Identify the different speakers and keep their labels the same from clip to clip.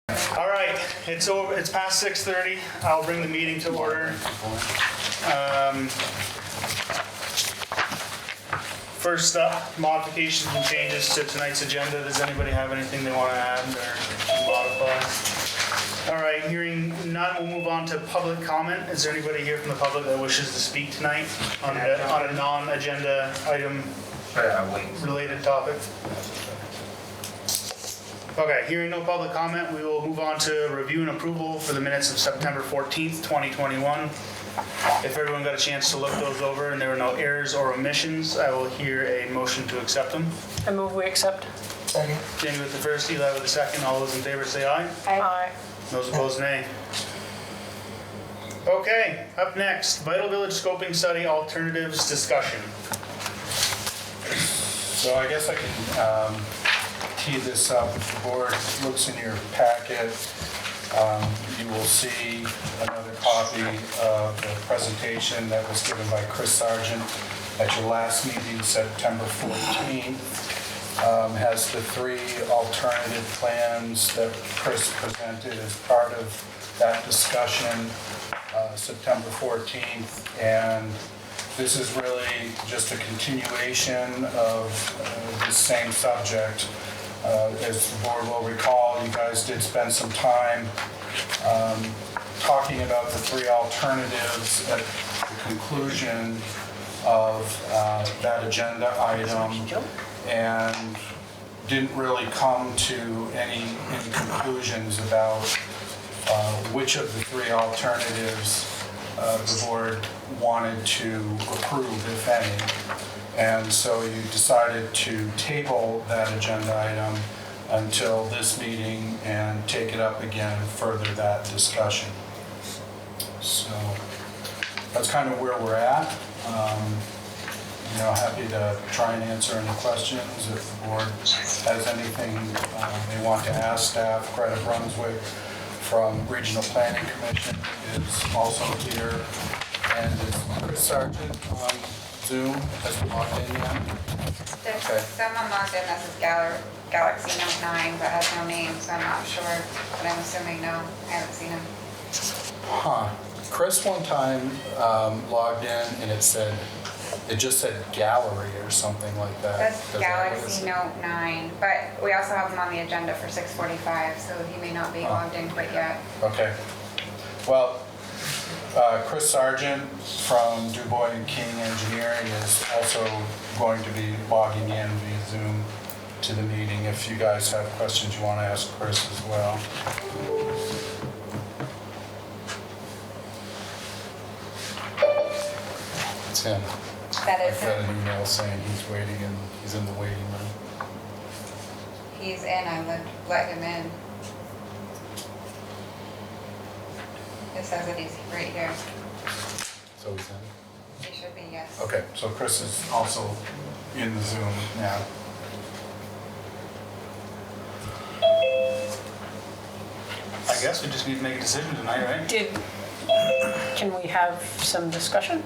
Speaker 1: All right, it's over. It's past 6:30. I'll bring the meeting to order. First up, modifications and changes to tonight's agenda. Does anybody have anything they want to add or modify? All right, hearing none, we'll move on to public comment. Is there anybody here from the public that wishes to speak tonight on a non-agenda item related topic? Okay, hearing no public comment, we will move on to review and approval for the minutes of September 14th, 2021. If everyone got a chance to look those over and there were no errors or omissions, I will hear a motion to accept them.
Speaker 2: I move we accept.
Speaker 3: Second.
Speaker 1: Jamie with the first, Eli with the second. All those in favor say aye.
Speaker 2: Aye.
Speaker 1: Those opposed, nay. Okay, up next, Vital Village Scoping Study Alternatives Discussion.
Speaker 3: So I guess I can tee this up. If the board looks in your packet, you will see another copy of the presentation that was given by Chris Sargent at your last meeting, September 14th. Has the three alternative plans that Chris presented as part of that discussion, September 14th. And this is really just a continuation of the same subject. As the board will recall, you guys did spend some time talking about the three alternatives at the conclusion of that agenda item, and didn't really come to any conclusions about which of the three alternatives the board wanted to approve, if any. And so you decided to table that agenda item until this meeting and take it up again and further that discussion. So that's kind of where we're at. Happy to try and answer any questions. If the board has anything they want to ask staff, Greta Brunswick from Regional Planning Commission is also here, and it's Chris Sargent on Zoom. Has it logged in yet?
Speaker 4: There's someone logged in that says Galaxy Note 9, but has no name, so I'm not sure. But I'm assuming no. I haven't seen him.
Speaker 3: Huh. Chris one time logged in and it just said gallery or something like that.
Speaker 4: That's Galaxy Note 9, but we also have him on the agenda for 6:45, so he may not be logged in quite yet.
Speaker 3: Okay. Well, Chris Sargent from DuBois and King Engineering is also going to be logging in via Zoom to the meeting. If you guys have questions you want to ask Chris as well. It's him.
Speaker 4: That is
Speaker 3: I've got
Speaker 4: him.
Speaker 3: an email saying he's waiting and he's in the waiting room.
Speaker 4: He's in. I let him in. It says that he's right here.
Speaker 3: So he's in?
Speaker 4: He should be, yes.
Speaker 3: Okay, so Chris is also in the Zoom now.
Speaker 1: I guess we just need to make a decision tonight, right?
Speaker 2: Can we have some discussion?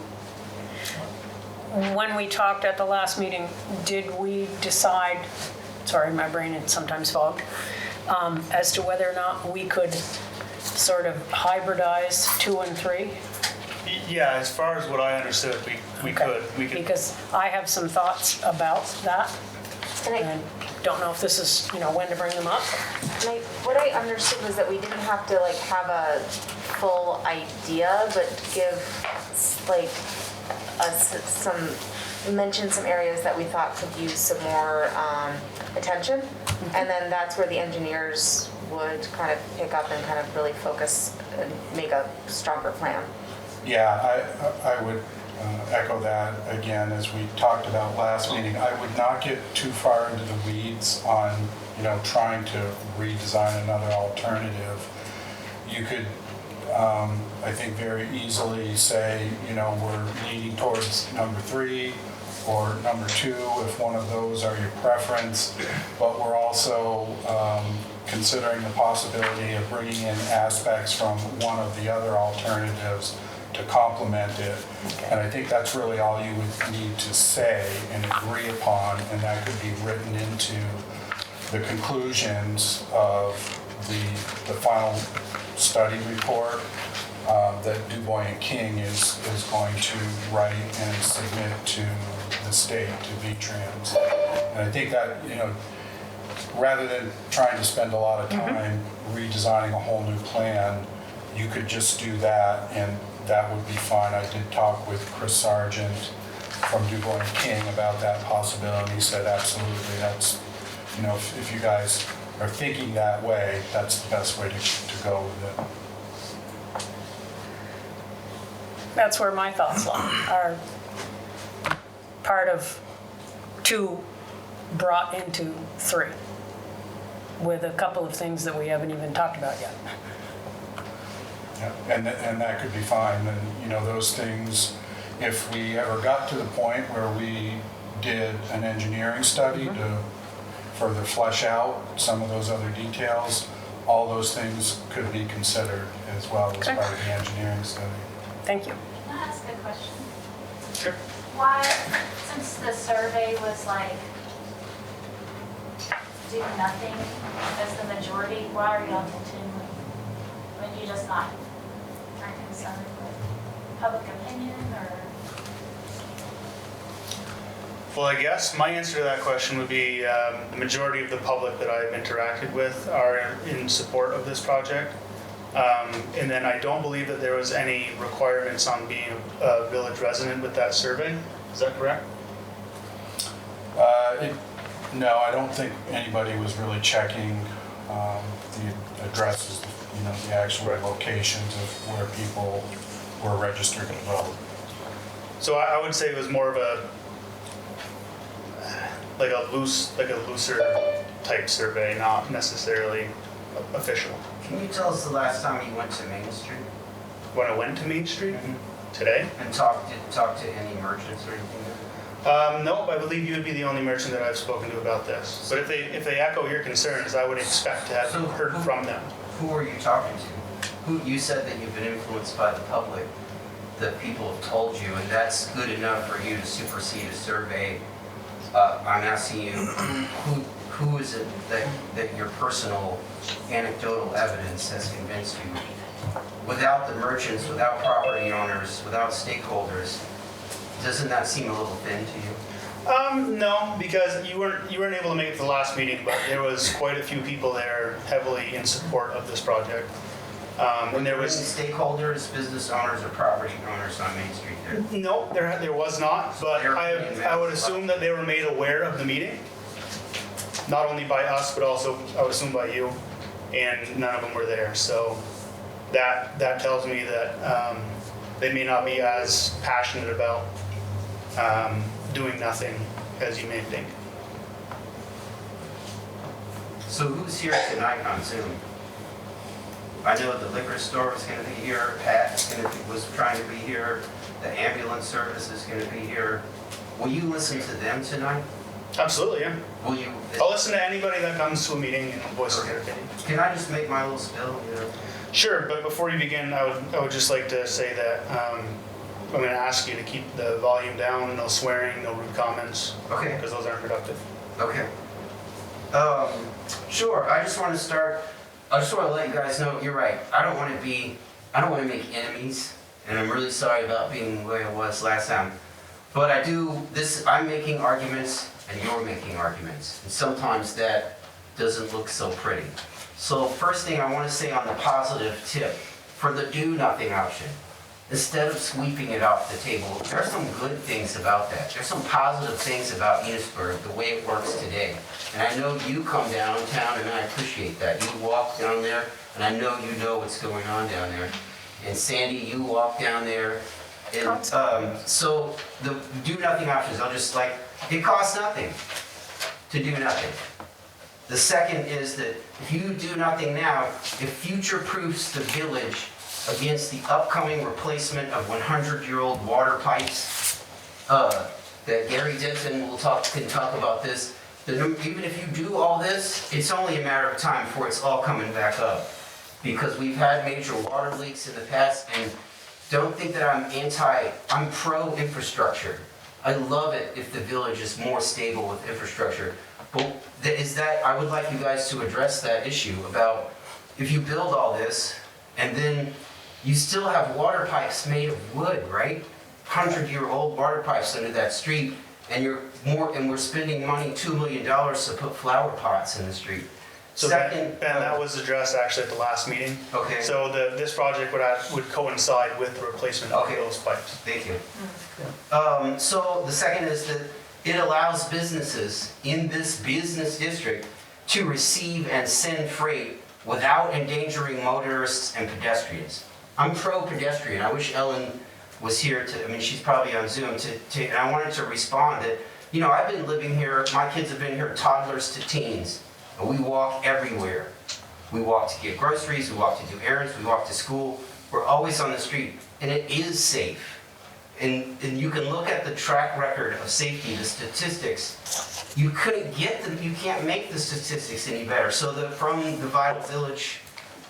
Speaker 2: When we talked at the last meeting, did we decide, sorry, my brain is sometimes fogged, as to whether or not we could sort of hybridize 2 and 3?
Speaker 1: Yeah, as far as what I understood, we could.
Speaker 2: Because I have some thoughts about that, and don't know if this is, when to bring them up.
Speaker 5: What I understood was that we didn't have to have a full idea, but give us mention some areas that we thought could use some more attention, and then that's where the engineers would kind of pick up and kind of really focus and make a stronger plan.
Speaker 3: Yeah, I would echo that again, as we talked about last meeting. I would not get too far into the weeds on, trying to redesign another alternative. You could, I think, very easily say, we're leaning towards number 3 or number 2, if one of those are your preference, but we're also considering the possibility of bringing in aspects from one of the other alternatives to complement it. And I think that's really all you would need to say and agree upon, and that could be written into the conclusions of the final study report that Dubois and King is going to write and submit to the state, to V-Trans. And I think that, rather than trying to spend a lot of time redesigning a whole new plan, you could just do that and that would be fine. I did talk with Chris Sargent from Dubois and King about that possibility. He said absolutely, that's, if you guys are thinking that way, that's the best way to go with it.
Speaker 2: That's where my thoughts lie, are part of 2 brought into 3, with a couple of things that we haven't even talked about yet.
Speaker 3: Yeah, and that could be fine. And, those things, if we ever got to the point where we did an engineering study to further flesh out some of those other details, all those things could be considered as well as
Speaker 2: Okay.
Speaker 3: part of the engineering study.
Speaker 2: Thank you.
Speaker 6: Can I ask a question?
Speaker 1: Sure.
Speaker 6: Why, since the survey was like, do nothing as the majority, why are y'all continuing? When you just not aren't concerned with public opinion or?
Speaker 1: Well, I guess my answer to that question would be the majority of the public that I've interacted with are in support of this project. And then I don't believe that there was any requirements on being a village resident with that survey. Is that correct?
Speaker 3: No, I don't think anybody was really checking the addresses, the actual locations of where people were registered to vote.
Speaker 1: So I would say it was more of a looser type survey, not necessarily official.
Speaker 7: Can you tell us the last time you went to Main Street
Speaker 1: When I went to Main Street today,
Speaker 7: and talked to any merchants or anything?
Speaker 1: no, I believe you would be the only merchant that I've spoken to about this. But if they echo your concerns, I would expect to have heard from them.
Speaker 7: Who are you talking to? You said that you've been influenced by the public, that people have told you, and that's good enough for you to supersede a survey. I'm asking you, who is it that your personal anecdotal evidence has convinced you? Without the merchants, without property owners, without stakeholders, doesn't that seem a little thin to you?
Speaker 1: No, because you weren't able to make it to the last meeting, but there was quite a few people there heavily in support of this project. And there was
Speaker 7: Stakeholders, business owners, or property owners on Main Street there?
Speaker 1: no, there was not, but I would assume that they were made aware of the meeting, not only by us, but also I would assume by you, and none of them were there. So that tells me that they may not be as passionate about doing nothing as you may think.
Speaker 7: So who's here tonight on Zoom? I know the liquor store is going to be here, Pat was trying to be here, the ambulance service is going to be here. Will you listen to them tonight?
Speaker 1: Absolutely, yeah.
Speaker 7: Will you?
Speaker 1: I'll listen to anybody that comes to a meeting and voices their opinion.
Speaker 7: Can I just make my little spill,
Speaker 1: Sure, but before you begin, I would just like to say that I'm going to ask you to keep the volume down, no swearing, no rude comments,
Speaker 7: Okay,
Speaker 1: because those aren't productive.
Speaker 7: okay. Sure, I just want to let you guys know, you're right. I don't want to make enemies, and I'm really sorry about being the way I was last time. But I'm making arguments, and you're making arguments. And sometimes that doesn't look so pretty. So first thing I want to say on the positive tip, for the do-nothing option, instead of sweeping it off the table, there are some good things about that. There's some positive things about Innisberg, the way it works today. And I know you come downtown, and I appreciate that. You walk down there, and I know you know what's going on down there. And Sandy, you walk down there. And so the do-nothing options, it costs nothing to do nothing. The second is that if you do nothing now, it future-proofs the village against the upcoming replacement of 100-year-old water pipes. That Gary Denton can talk about this. Even if you do all this, it's only a matter of time before it's all coming back up. Because we've had major water leaks in the past, and don't think that I'm pro-infrastructure. I love it if the village is more stable with infrastructure. But I would like you guys to address that issue about if you build all this, and then you still have water pipes made of wood, right? 100-year-old water pipes under that street, and we're spending money, $2 million to put flower pots in the street.
Speaker 1: So Ben, that was addressed actually at the last meeting.
Speaker 7: Okay.
Speaker 1: So this project would coincide with the replacement of those pipes.
Speaker 7: Thank you. So the second is that it allows businesses in this business district to receive and send freight without endangering motorists and pedestrians. I'm pro-pedestrian. I wish Ellen was here she's probably on Zoom and I wanted to respond that, I've been living here, my kids have been here, toddlers to teens, and we walk everywhere. We walk to get groceries, we walk to do errands, we walk to school. We're always on the street, and it is safe. And you can look at the track record of safety, the statistics. You couldn't get them, you can't make the statistics any better. So from the Vital Village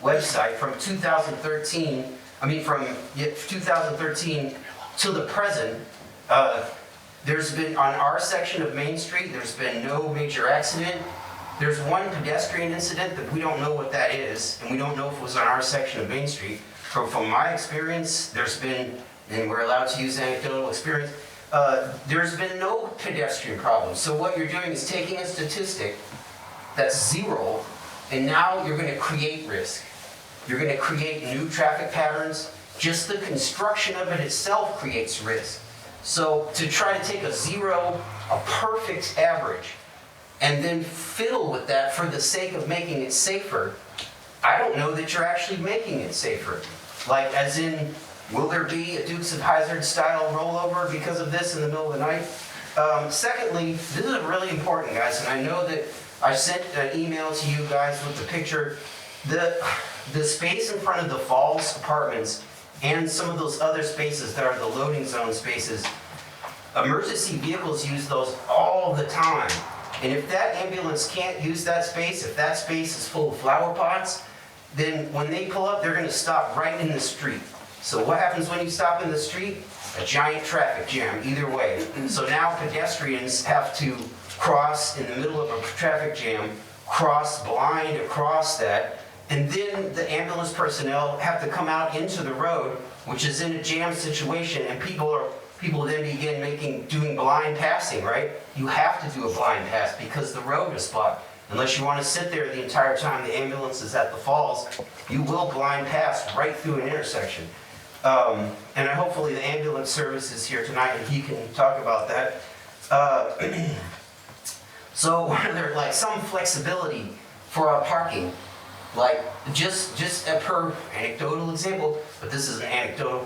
Speaker 7: website, from 2013 to the present, there's been, on our section of Main Street, there's been no major accident. There's one pedestrian incident that we don't know what that is, and we don't know if it was on our section of Main Street. From my experience, there's been, and we're allowed to use anecdotal experience, there's been no pedestrian problems. So what you're doing is taking a statistic that's zero, and now you're going to create risk. You're going to create new traffic patterns. Just the construction of it itself creates risk. So to try to take a zero, a perfect average, and then fiddle with that for the sake of making it safer, I don't know that you're actually making it safer. Like, as in, will there be a Dukes of Hazzard style rollover because of this in the middle of the night? Secondly, this is really important, guys, and I know that I sent an email to you guys with the picture. The space in front of the Falls Apartments and some of those other spaces that are the loading zone spaces, emergency vehicles use those all the time. And if that ambulance can't use that space, if that space is full of flower pots, then when they pull up, they're going to stop right in the street. So what happens when you stop in the street? A giant traffic jam either way. So now pedestrians have to cross in the middle of a traffic jam, cross blind across that, and then the ambulance personnel have to come out into the road, which is in a jam situation, and people then begin doing blind passing, right? You have to do a blind pass because the road is blocked. Unless you want to sit there the entire time the ambulance is at the falls, you will blind pass right through an intersection. And hopefully the ambulance service is here tonight and he can talk about that. So there's like some flexibility for our parking. Like just a per anecdotal example, but this is an anecdotal.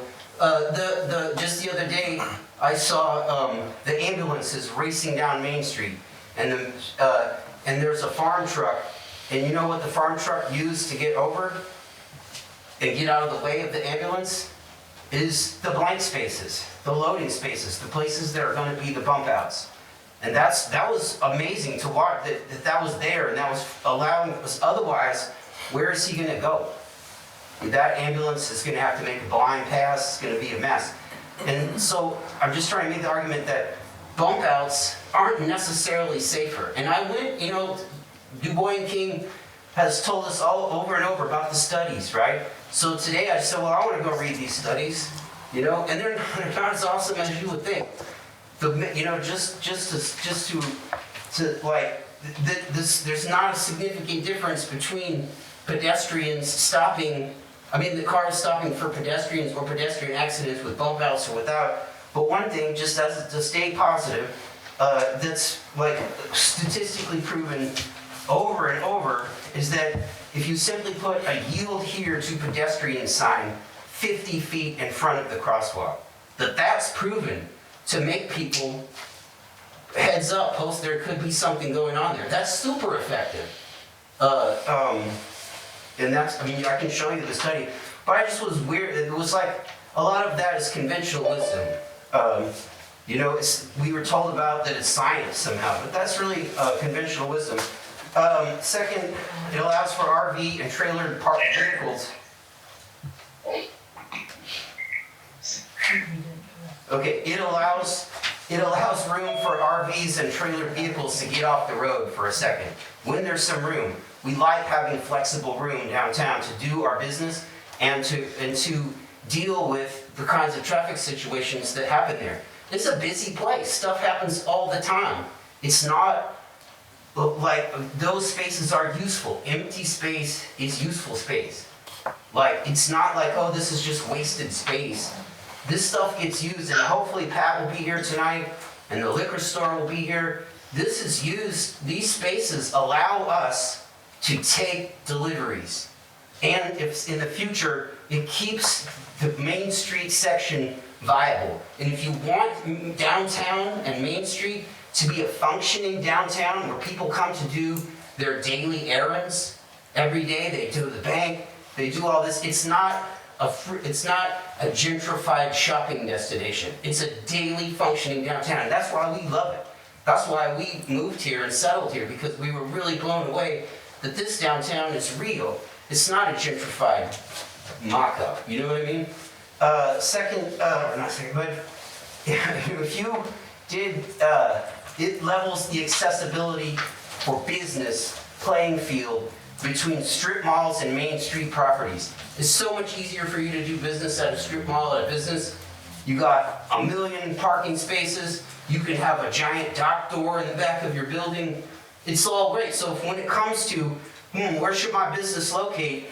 Speaker 7: Just the other day, I saw the ambulances racing down Main Street, and there's a farm truck, and you know what the farm truck used to get over and get out of the way of the ambulance is the blank spaces, the loading spaces, the places that are going to be the bump outs. And that was amazing to watch that was there, and that was allowing us. Otherwise, where is he going to go? That ambulance is going to have to make a blind pass. It's going to be a mess. And so I'm just trying to make the argument that bump outs aren't necessarily safer. And I went, Du Bois King has told us all over and over about the studies, right? So today I said, well, I want to go read these studies, and they're not as awesome as you would think. There's not a significant difference between pedestrians stopping. The cars stopping for pedestrians or pedestrian accidents with bump outs or without. But one thing, just as to stay positive, that's like statistically proven over and over, is that if you simply put a yield here to pedestrian sign 50 feet in front of the crosswalk, that's proven to make people heads up, post there could be something going on there. That's super effective. And that's, I can show you the study, but I just was weird. It was like, a lot of that is conventional wisdom. We were told about that it's science somehow, but that's really conventional wisdom. Second, it allows for RV and trailer parked vehicles. Okay, it allows room for RVs and trailer vehicles to get off the road for a second, when there's some room. We like having flexible room downtown to do our business and to deal with the kinds of traffic situations that happen there. It's a busy place. Stuff happens all the time. It's not like those spaces are useful. Empty space is useful space. Like, it's not like, oh, this is just wasted space. This stuff gets used, and hopefully Pat will be here tonight, and the liquor store will be here. This is used, these spaces allow us to take deliveries. And if in the future, it keeps the Main Street section viable. And if you want downtown and Main Street to be a functioning downtown where people come to do their daily errands every day, they do the bank, they do all this, it's not a gentrified shopping destination. It's a daily functioning downtown. That's why we love it. That's why we moved here and settled here, because we were really blown away that this downtown is real. It's not a gentrified mock-up, you know what I mean? If you did, it levels the accessibility for business playing field between strip malls and Main Street properties. It's so much easier for you to do business at a strip mall, at a business. You got 1 million parking spaces. You can have a giant dock door in the back of your building. It's all great. So when it comes to, where should my business locate?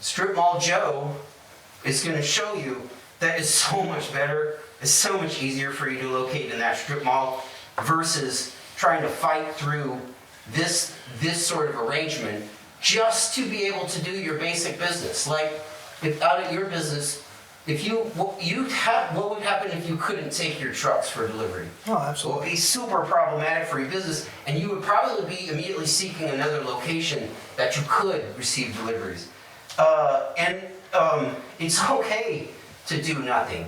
Speaker 7: Strip Mall Joe is going to show you that it's so much better. It's so much easier for you to locate in that strip mall versus trying to fight through this sort of arrangement just to be able to do your basic business. Like, if out of your business, what would happen if you couldn't take your trucks for delivery?
Speaker 8: Oh, absolutely.
Speaker 7: It would be super problematic for your business, and you would probably be immediately seeking another location that you could receive deliveries. It's okay to do nothing.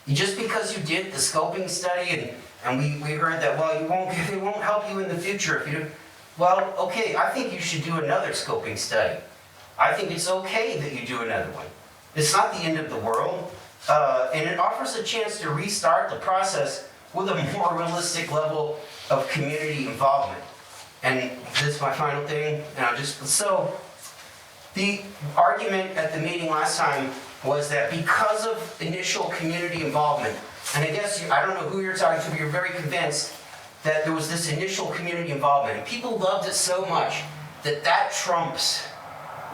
Speaker 7: Just because you did the scoping study and we heard that, well, it won't help you in the future if you do. Well, okay, I think you should do another scoping study. I think it's okay that you do another one. It's not the end of the world, and it offers a chance to restart the process with a more realistic level of community involvement. And this is my final thing, so the argument at the meeting last time was that because of initial community involvement, and I guess, I don't know who you're talking to, but you're very convinced that there was this initial community involvement, and people loved it so much that trumps,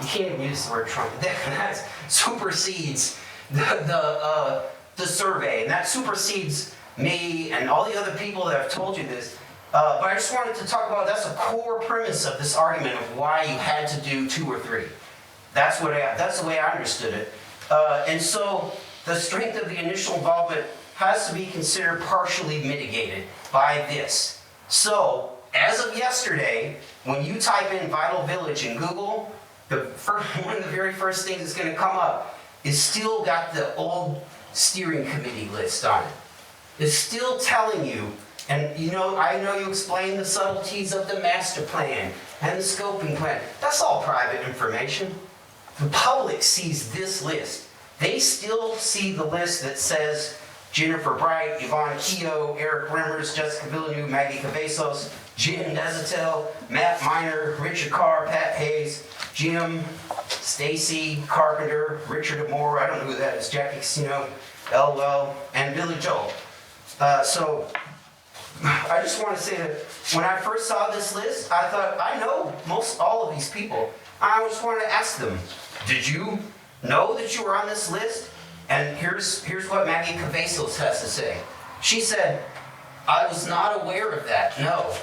Speaker 7: you can't even use the word trump, that supersedes the survey, and that supersedes me and all the other people that have told you this. But I just wanted to talk about, that's a core premise of this argument of why you had to do 2 or 3. That's the way I understood it. And so the strength of the initial involvement has to be considered partially mitigated by this. So, as of yesterday, when you type in Vital Village in Google, one of the very first things that's going to come up is still got the old steering committee list on it. It's still telling you, and I know you explained the subtleties of the master plan and the scoping plan. That's all private information. The public sees this list. They still see the list that says Jennifer Bright, Yvonne Keogh, Eric Remmers, Jessica Villeneuve, Maggie Cabezos, Jim Nezatel, Matt Miner, Richard Carr, Pat Hayes, Jim, Stacy Carpenter, Richard Amore, I don't know who that is, Jackie Casino, Elwell, and Billy Joel. So I just want to say that when I first saw this list, I thought, I know all of these people. I just wanted to ask them, did you know that you were on this list? And here's what Maggie Cabezos has to say. She said, I was not aware of that, no.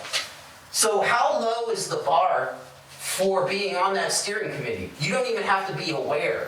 Speaker 7: So how low is the bar for being on that steering committee? You don't even have to be aware.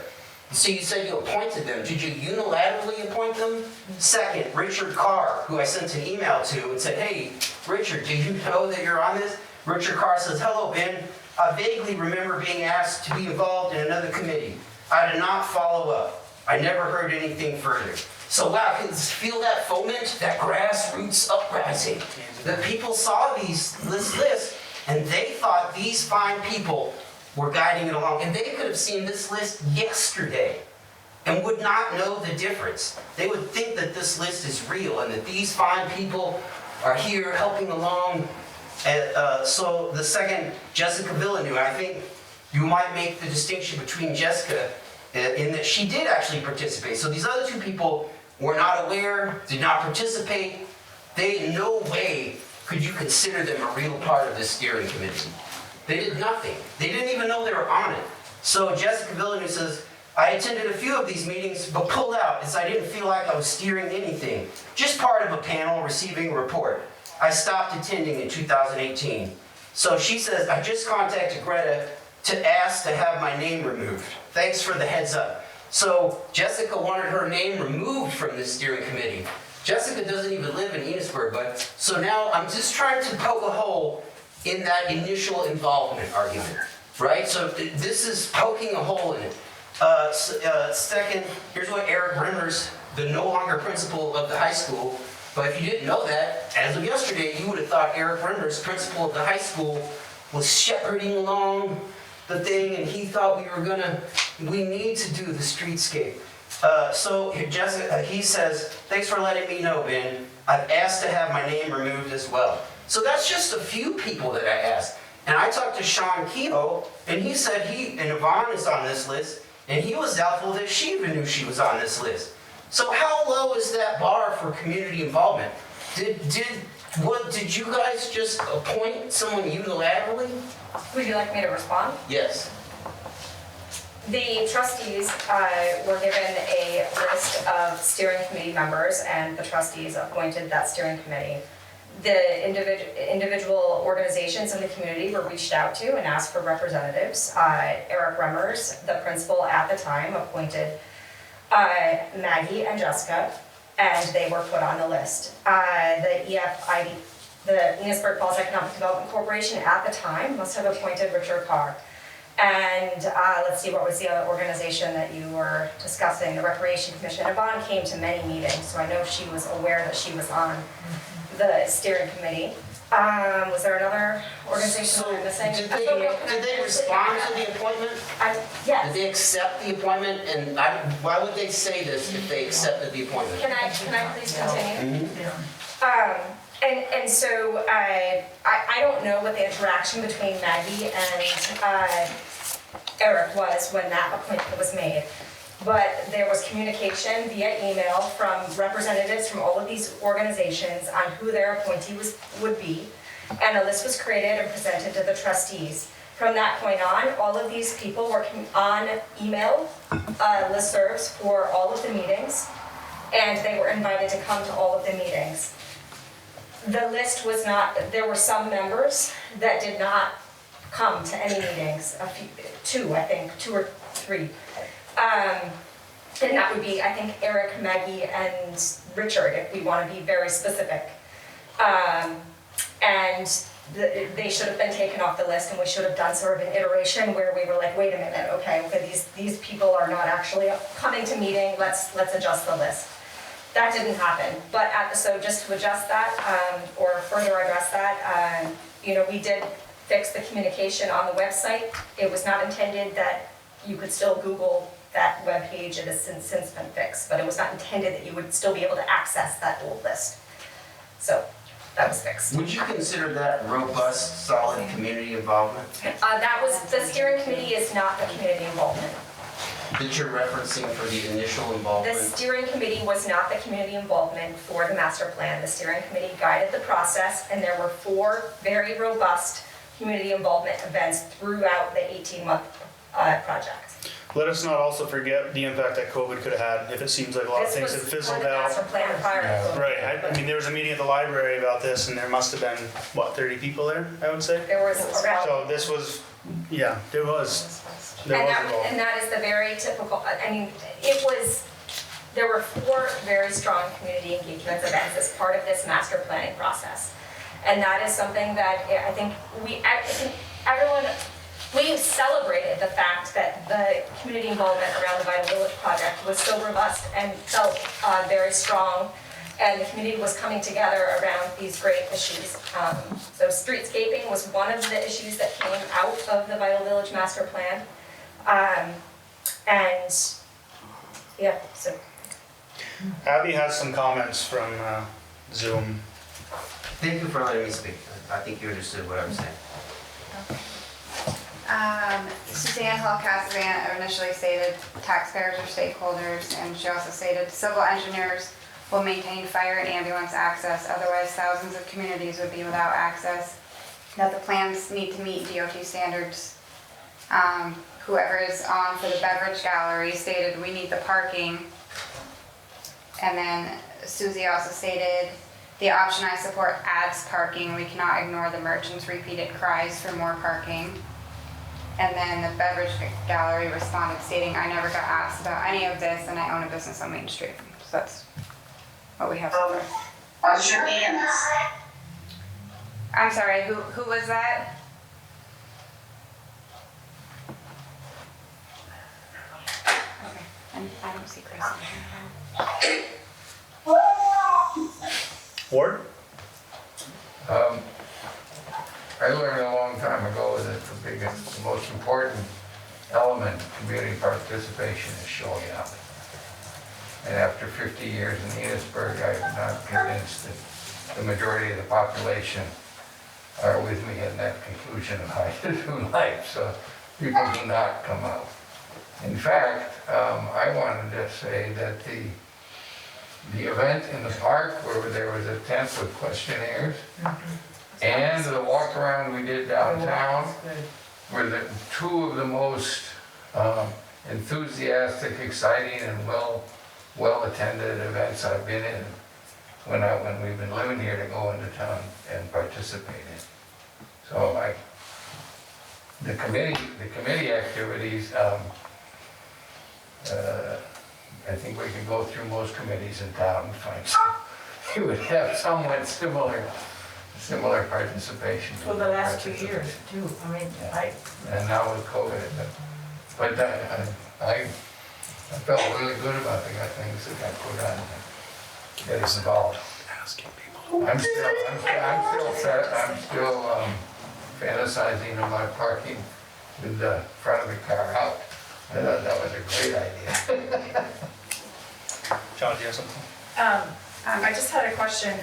Speaker 7: So you said you appointed them. Did you unilaterally appoint them? Second, Richard Carr, who I sent an email to and said, hey, Richard, do you know that you're on this? Richard Carr says, hello, Ben. I vaguely remember being asked to be involved in another committee. I did not follow up. I never heard anything further. So wow, feel that foment, that grassroots uprising. That people saw this list, and they thought these fine people were guiding it along. And they could have seen this list yesterday and would not know the difference. They would think that this list is real and that these fine people are here helping along So the second, Jessica Villeneuve, I think you might make the distinction between Jessica in that she did actually participate. So these other two people were not aware, did not participate. They in no way could you consider them a real part of this steering committee. They did nothing. They didn't even know they were on it. So Jessica Villeneuve says, I attended a few of these meetings, but pulled out as I didn't feel like I was steering anything. Just part of a panel receiving a report. I stopped attending in 2018. So she says, I just contacted Greta to ask to have my name removed. Thanks for the heads up. So Jessica wanted her name removed from this steering committee. Jessica doesn't even live in Enosburg, but so now I'm just trying to poke a hole in that initial involvement argument, right? So this is poking a hole in it. Second, here's what Eric Rimmers, the no longer principal of the high school, but if you didn't know that, as of yesterday, you would have thought Eric Rimmers, principal of the high school, was shepherding along the thing, and he thought we need to do the streetscape. So Jessica, he says, thanks for letting me know, Ben. I've asked to have my name removed as well. So that's just a few people that I asked. And I talked to Sean Kehoe, and he said and Yvonne is on this list, and he was doubtful that she even knew she was on this list. So how low is that bar for community involvement? Did you guys just appoint someone unilaterally?
Speaker 8: Would you like me to respond?
Speaker 7: Yes.
Speaker 8: The trustees were given a list of steering committee members, and the trustees appointed that steering committee. The individual organizations in the community were reached out to and asked for representatives. Eric Remmers, the principal at the time, appointed Maggie and Jessica, and they were put on the list. The EFID, the Innisberg Falls Economic Development Corporation at the time must have appointed Richard Carr. And let's see, what was the other organization that you were discussing? The Recreation Commission. Yvonne came to many meetings, so I know she was aware that she was on the steering committee. Was there another organization that I'm missing?
Speaker 7: Did they respond to the appointment?
Speaker 8: Yes.
Speaker 7: Did they accept the appointment? And why would they say this if they accepted the appointment?
Speaker 8: Can I please continue?
Speaker 7: Mm-hmm.
Speaker 8: And so I don't know what the interaction between Maggie and Eric was when that appointment was made. But there was communication via email from representatives from all of these organizations on who their appointee would be. And a list was created and presented to the trustees. From that point on, all of these people were on email listservs for all of the meetings, and they were invited to come to all of the meetings. The list was not, there were some members that did not come to any meetings, two or three. And that would be, I think, Eric, Maggie, and Richard, if we want to be very specific. And they should have been taken off the list, and we should have done sort of an iteration where we were like, wait a minute, okay, these people are not actually coming to meeting, let's adjust the list. That didn't happen, but so just to adjust that, or further address that, we did fix the communication on the website. It was not intended that you could still Google that webpage. It has since been fixed, but it was not intended that you would still be able to access that old list. So that was fixed.
Speaker 7: Would you consider that robust, solid community involvement?
Speaker 8: The steering committee is not the community involvement.
Speaker 7: That you're referencing for the initial
Speaker 8: The
Speaker 7: involvement?
Speaker 8: steering committee was not the community involvement for the master plan. The steering committee guided the process, and there were 4 very robust community involvement events throughout the 18-month project.
Speaker 1: Let us not also forget the impact that COVID could have had if it seems like a lot of things have fizzled
Speaker 8: This was
Speaker 1: out.
Speaker 8: for the master plan prior to COVID.
Speaker 1: Right, I mean, there was a meeting at the library about this and there must have been, 30 people there, I would say?
Speaker 8: There was around.
Speaker 1: So this was, yeah, there was involvement.
Speaker 8: And that is the very typical, there were 4 very strong community engagement events as part of this master planning process. And that is something that I think everyone, we celebrated the fact that the community involvement around the Vital Village project was so robust and felt very strong, and the community was coming together around these great issues. So streetscaping was one of the issues that came out of the Vital Village master plan.
Speaker 1: Abby has some comments from Zoom.
Speaker 7: Thank you for letting me speak. I think you understood what I was saying.
Speaker 4: Suzanne Hall-Casavan initially stated taxpayers are stakeholders, and she also stated civil engineers will maintain fire and ambulance access, otherwise thousands of communities would be without access. That the plans need to meet DOT standards. Whoever is on for the beverage gallery stated we need the parking. And then Susie also stated, the option I support adds parking. We cannot ignore the merchants' repeated cries for more parking. And then the beverage gallery responded stating, I never got asked about any of this and I own a business on Main Street. So that's what we have so far.
Speaker 9: What's your hands?
Speaker 4: I'm sorry, who was that? Okay, and I don't see Chris in here.
Speaker 1: Ward?
Speaker 10: I learned a long time ago that the biggest, the most important element of community participation is showing up. And after 50 years in Innisberg, I'm not convinced that the majority of the population are with me in that conclusion of how to do life, so people do not come out. In fact, I wanted to say that the event in the park where there was a tent with questionnaires, and the walk around we did downtown were the two of the most enthusiastic, exciting, and well attended events I've been in when we've been living here to go into town and participate in. So the committee activities, I think we could go through most committees in town and find some, you would have somewhat similar participation.
Speaker 11: For the last 2 years too, I mean,
Speaker 10: And now with COVID, but I felt really good about the things that got put on, get us involved. I'm still fantasizing about parking with the front of the car out. I thought that was a great idea.
Speaker 1: John, do you have something?
Speaker 8: I just had a question.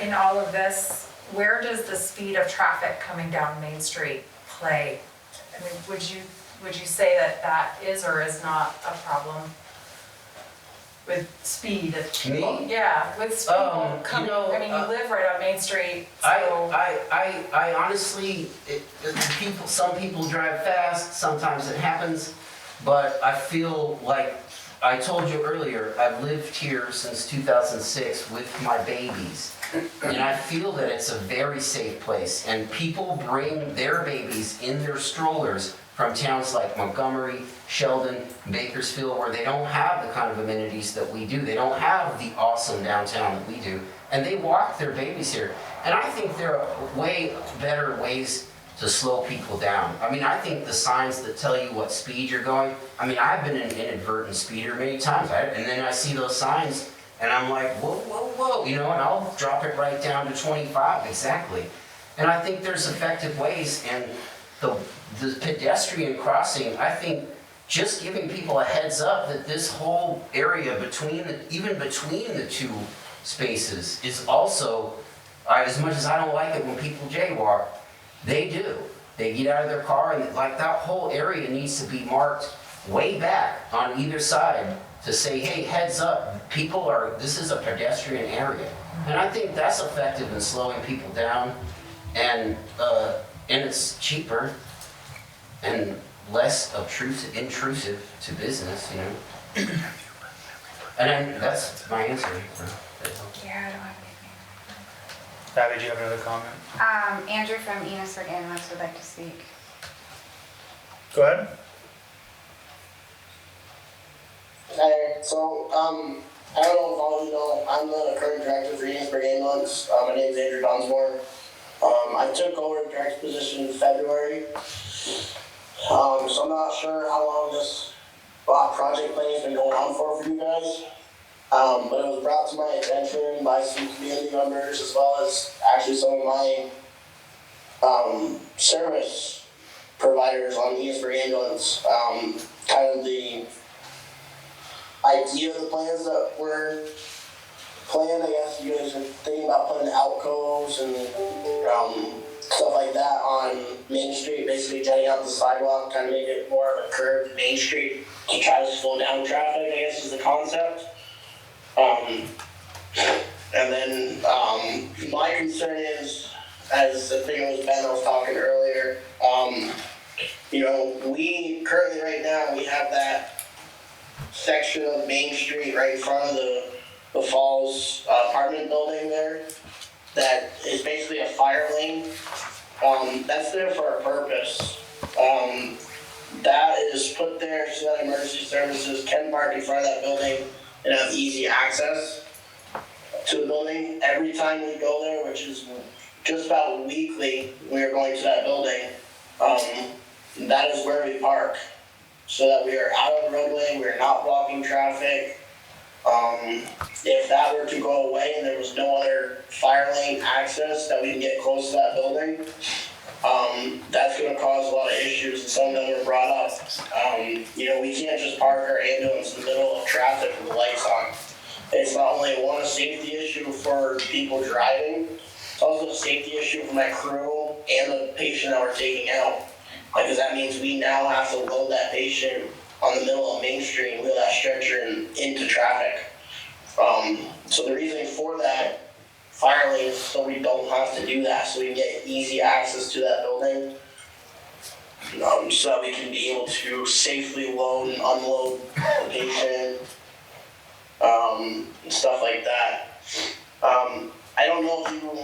Speaker 8: In all of this, where does the speed of traffic coming down Main Street play? I mean, would you say that is or is not a problem with speed of people?
Speaker 7: Me?
Speaker 8: Yeah, with speed coming. I mean, you live right on Main Street, so.
Speaker 7: I honestly, some people drive fast, sometimes it happens, but I feel like, I told you earlier, I've lived here since 2006 with my babies, and I feel that it's a very safe place, and people bring their babies in their strollers from towns like Montgomery, Sheldon, Bakersfield, where they don't have the kind of amenities that we do. They don't have the awesome downtown that we do, and they walk their babies here. And I think there are way better ways to slow people down. I mean, I think the signs that tell you what speed you're going, I mean, I've been an inadvertent speeder many times, and then I see those signs, and I'm like, whoa, whoa, whoa, you know, and I'll drop it right down to 25, exactly. And I think there's effective ways, and the pedestrian crossing, I think just giving people a heads up that this whole area even between the two spaces is also, as much as I don't like it when people jaywalk, they do. They get out of their car and like that whole area needs to be marked way back on either side to say, hey, heads up, this is a pedestrian area. And I think that's effective in slowing people down, and it's cheaper and less intrusive to business, you know. And that's my answer.
Speaker 4: Yeah, I don't have anything.
Speaker 1: Abby, do you have another comment?
Speaker 4: Andrew from Enosburg Village would like to speak.
Speaker 1: Go ahead.
Speaker 9: Hi, so, I don't know if all of you know, I'm the current director for Innisberg Ambulance. My name is Andrew Dunsmore. I took over the director's position in February. So I'm not sure how long this project planning has been going on for you guys. But it was brought to my attention by some community members as well as actually some of my service providers on the Innisberg Ambulance. Kind of the idea of the plans that were plan, I guess you guys are thinking about putting alcoves and stuff like that on Main Street, basically jetting out the sidewalk, kind of make it more of a curved Main Street to try to slow down traffic, I guess is the concept. And then my concern is, as I think it was Ben I was talking earlier, we currently right now, we have that section of Main Street right in front of the Falls apartment building there that is basically a fire lane. That's there for a purpose. That is put there so that emergency services can park in front of that building and have easy access to the building. Every time we go there, which is just about weekly, we are going to that building. That is where we park, so that we are out of the roadway, we are not blocking traffic. If that were to go away and there was no other fire lane access that we can get close to that building, that's going to cause a lot of issues, and some of them were brought up. We can't just park our ambulance in the middle of traffic with the lights on. It's not only a safety issue for people driving, it's also a safety issue for my crew and the patient that we're taking out. Because that means we now have to load that patient on the middle of Main Street and wheel that stretcher into traffic. So the reason for that fire lane is so we don't have to do that, so we can get easy access to that building. So that we can be able to safely load and unload the patient, and stuff like that. I don't know if you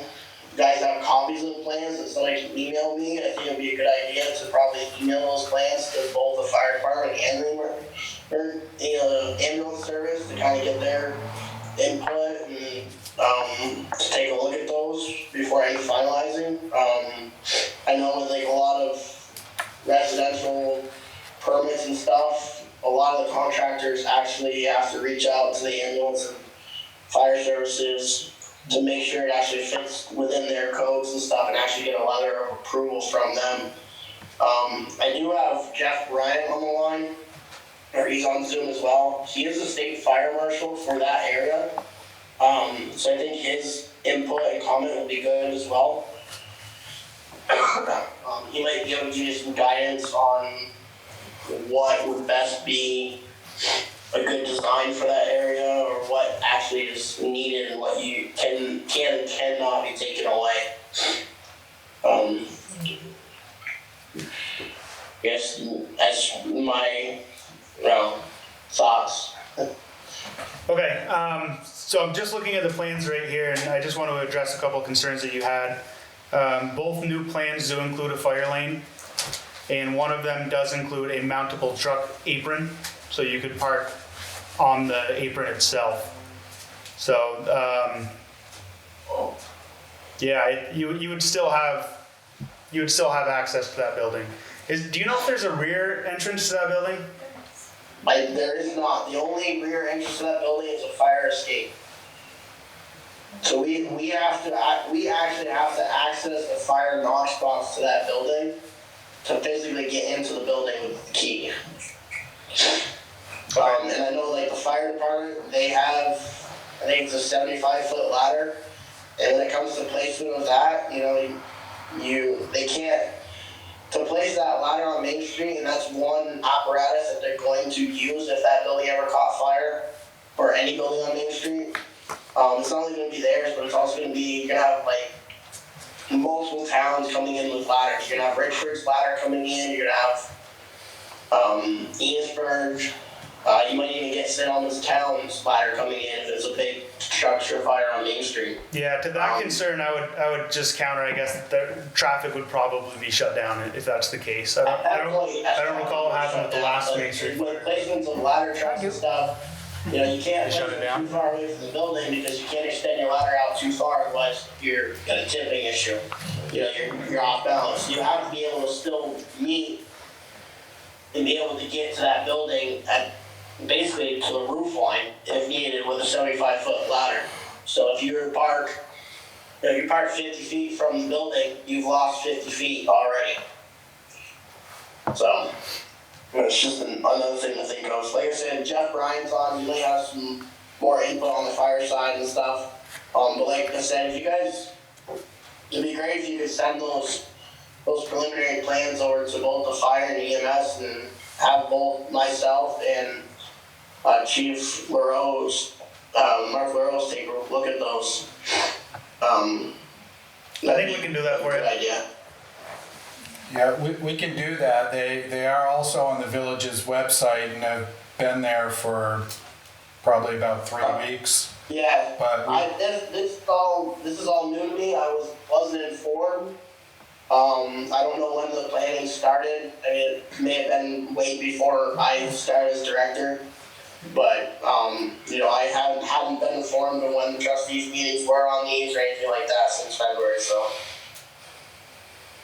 Speaker 9: guys have copies of the plans that somebody can email me. I think it would be a good idea to probably email those plans to both the fire department and the ambulance service to kind of get their input and to take a look at those before any finalizing. I know with a lot of residential permits and stuff, a lot of the contractors actually have to reach out to the ambulance and fire services to make sure it actually fits within their codes and stuff and actually get a letter of approval from them. I do have Jeff Bryant on the line, or he's on Zoom as well. He is the state fire marshal for that area. So I think his input and comment will be good as well. He might be able to give you some guidance on what would best be a good design for that area, or what actually is needed and what you can and cannot be taken away. Yes, that's my thoughts.
Speaker 1: Okay, so I'm just looking at the plans right here, and I just want to address a couple concerns that you had. Both new plans do include a fire lane, and one of them does include a mountable truck apron, so you could park on the apron itself. So, yeah, you would still have access to that building. Do you know if there's a rear entrance to that building?
Speaker 9: There is not. The only rear entrance to that building is a fire escape. So we actually have to access the fire knock box to that building to physically get into the building with the key. And I know the fire department, they have, I think it's a 75-foot ladder. And when it comes to placement of that, they can't, to place that ladder on Main Street, and that's one apparatus that they're going to use if that building ever caught fire, or any building on Main Street. It's not only going to be theirs, but it's also going to be, you're going to have multiple towns coming in with ladders. You're going to have Richford's ladder coming in, you're going to have Enosburg. You might even get St. Albans Town's ladder coming in if it's a big structure fire on Main Street.
Speaker 1: Yeah, to that concern, I would just counter, I guess, that the traffic would probably be shut down if that's the case. I don't recall what happened with the last Main Street.
Speaker 9: With placements of ladder trucks and stuff, you can't place it too far away from the building because you can't extend your ladder out too far, otherwise you're got a tipping issue. You're off balance. You have to be able to still meet and be able to get to that building at basically to the roof line if needed with a 75-foot ladder. So if you park 50 feet from the building, you've lost 50 feet already. So it's just another thing to think of. Like I said, Jeff Bryant's on. He may have some more input on the fire side and stuff. But like I said, if you guys, it'd be great if you could send those preliminary plans over to both the fire and EMS and have both myself and Chief LaRose, Mark LaRose take a look at those.
Speaker 1: I think we can do that for you.
Speaker 9: Good idea.
Speaker 3: Yeah, we can do that. They are also on the village's website and have been there for probably about 3 weeks.
Speaker 9: Yeah,
Speaker 3: But
Speaker 9: this is all new to me. I wasn't informed. I don't know when the planning started. I mean, it may have been way before I started as director. But, I hadn't been informed of when the trustees meetings were on these or anything like that since February, so.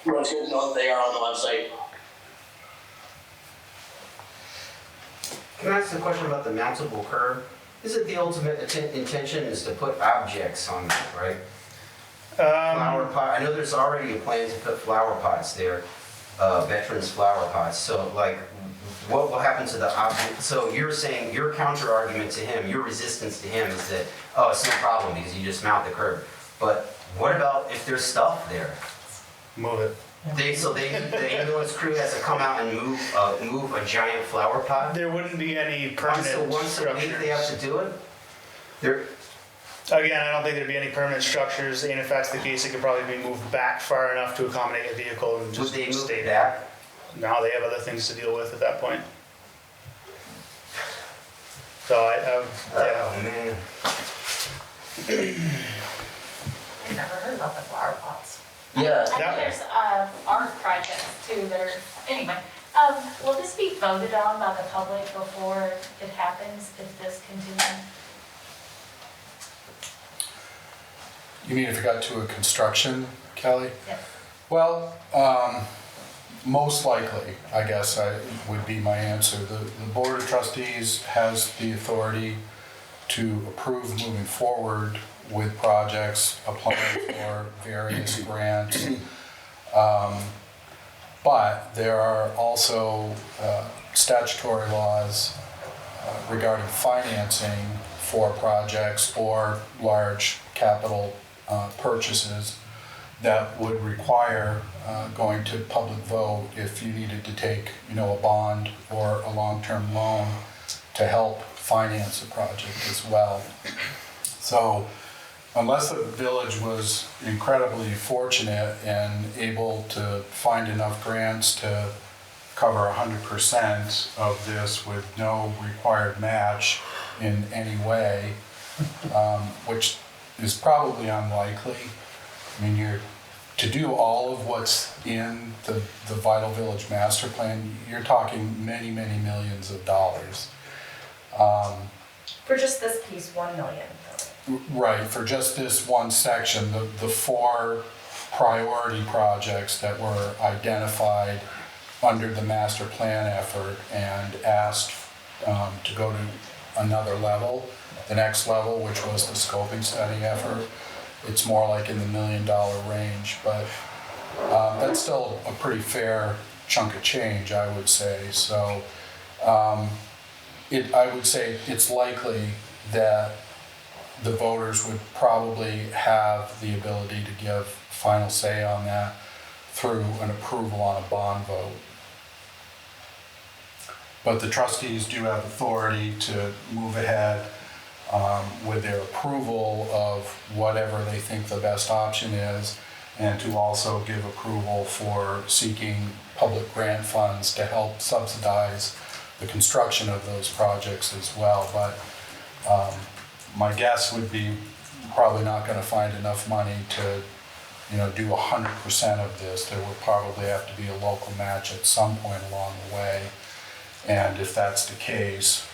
Speaker 9: But it's good to know that they are on the website.
Speaker 7: Can I ask a question about the mountable curb? Is it the ultimate intention is to put objects on that, right? Flower pot, I know there's already a plan to put flower pots there, veterans flower pots, so like, what will happen to the object? So you're saying, your counter argument to him, your resistance to him is that, oh, it's no problem because you just mount the curb. But what about if there's stuff there?
Speaker 1: Move it.
Speaker 7: The ambulance crew has to come out and move a giant flower pot?
Speaker 1: There wouldn't be any permanent
Speaker 7: Once a week they have
Speaker 1: structures.
Speaker 7: to do it? There,
Speaker 1: Again, I don't think there'd be any permanent structures, and if that's the case, it could probably be moved back far enough to accommodate a vehicle and
Speaker 7: would
Speaker 1: just
Speaker 7: they move
Speaker 1: stay
Speaker 7: it
Speaker 1: there.
Speaker 7: back?
Speaker 1: Now they have other things to deal with at that point. So yeah.
Speaker 7: Oh, man.
Speaker 11: I never heard about the flower pots.
Speaker 7: Yeah.
Speaker 6: I think there's art projects too that are, anyway. Will this be voted on by the public before it happens, if this continues?
Speaker 3: you mean if it got to a construction, Kelly?
Speaker 6: Yes.
Speaker 3: Well, most likely, I guess would be my answer. The Board of Trustees has the authority to approve moving forward with projects, applying for various grants. But there are also statutory laws regarding financing for projects or large capital purchases that would require going to public vote if you needed to take, a bond or a long-term loan to help finance a project as well. So unless the village was incredibly fortunate and able to find enough grants to cover 100% of this with no required match in any way, which is probably unlikely. I mean, to do all of what's in the Vital Village Master Plan, you're talking many, many millions of dollars.
Speaker 8: For just this piece, 1 million.
Speaker 3: Right, for just this one section, the 4 priority projects that were identified under the master plan effort and asked to go to another level, the next level, which was the scoping study effort. It's more like in the $1 million range, but that's still a pretty fair chunk of change, I would say. So I would say it's likely that the voters would probably have the ability to give final say on that through an approval on a bond vote. But the trustees do have authority to move ahead with their approval of whatever they think the best option is, and to also give approval for seeking public grant funds to help subsidize the construction of those projects as well. But my guess would be probably not going to find enough money to, do 100% of this. There will probably have to be a local match at some point along the way. And if that's the case,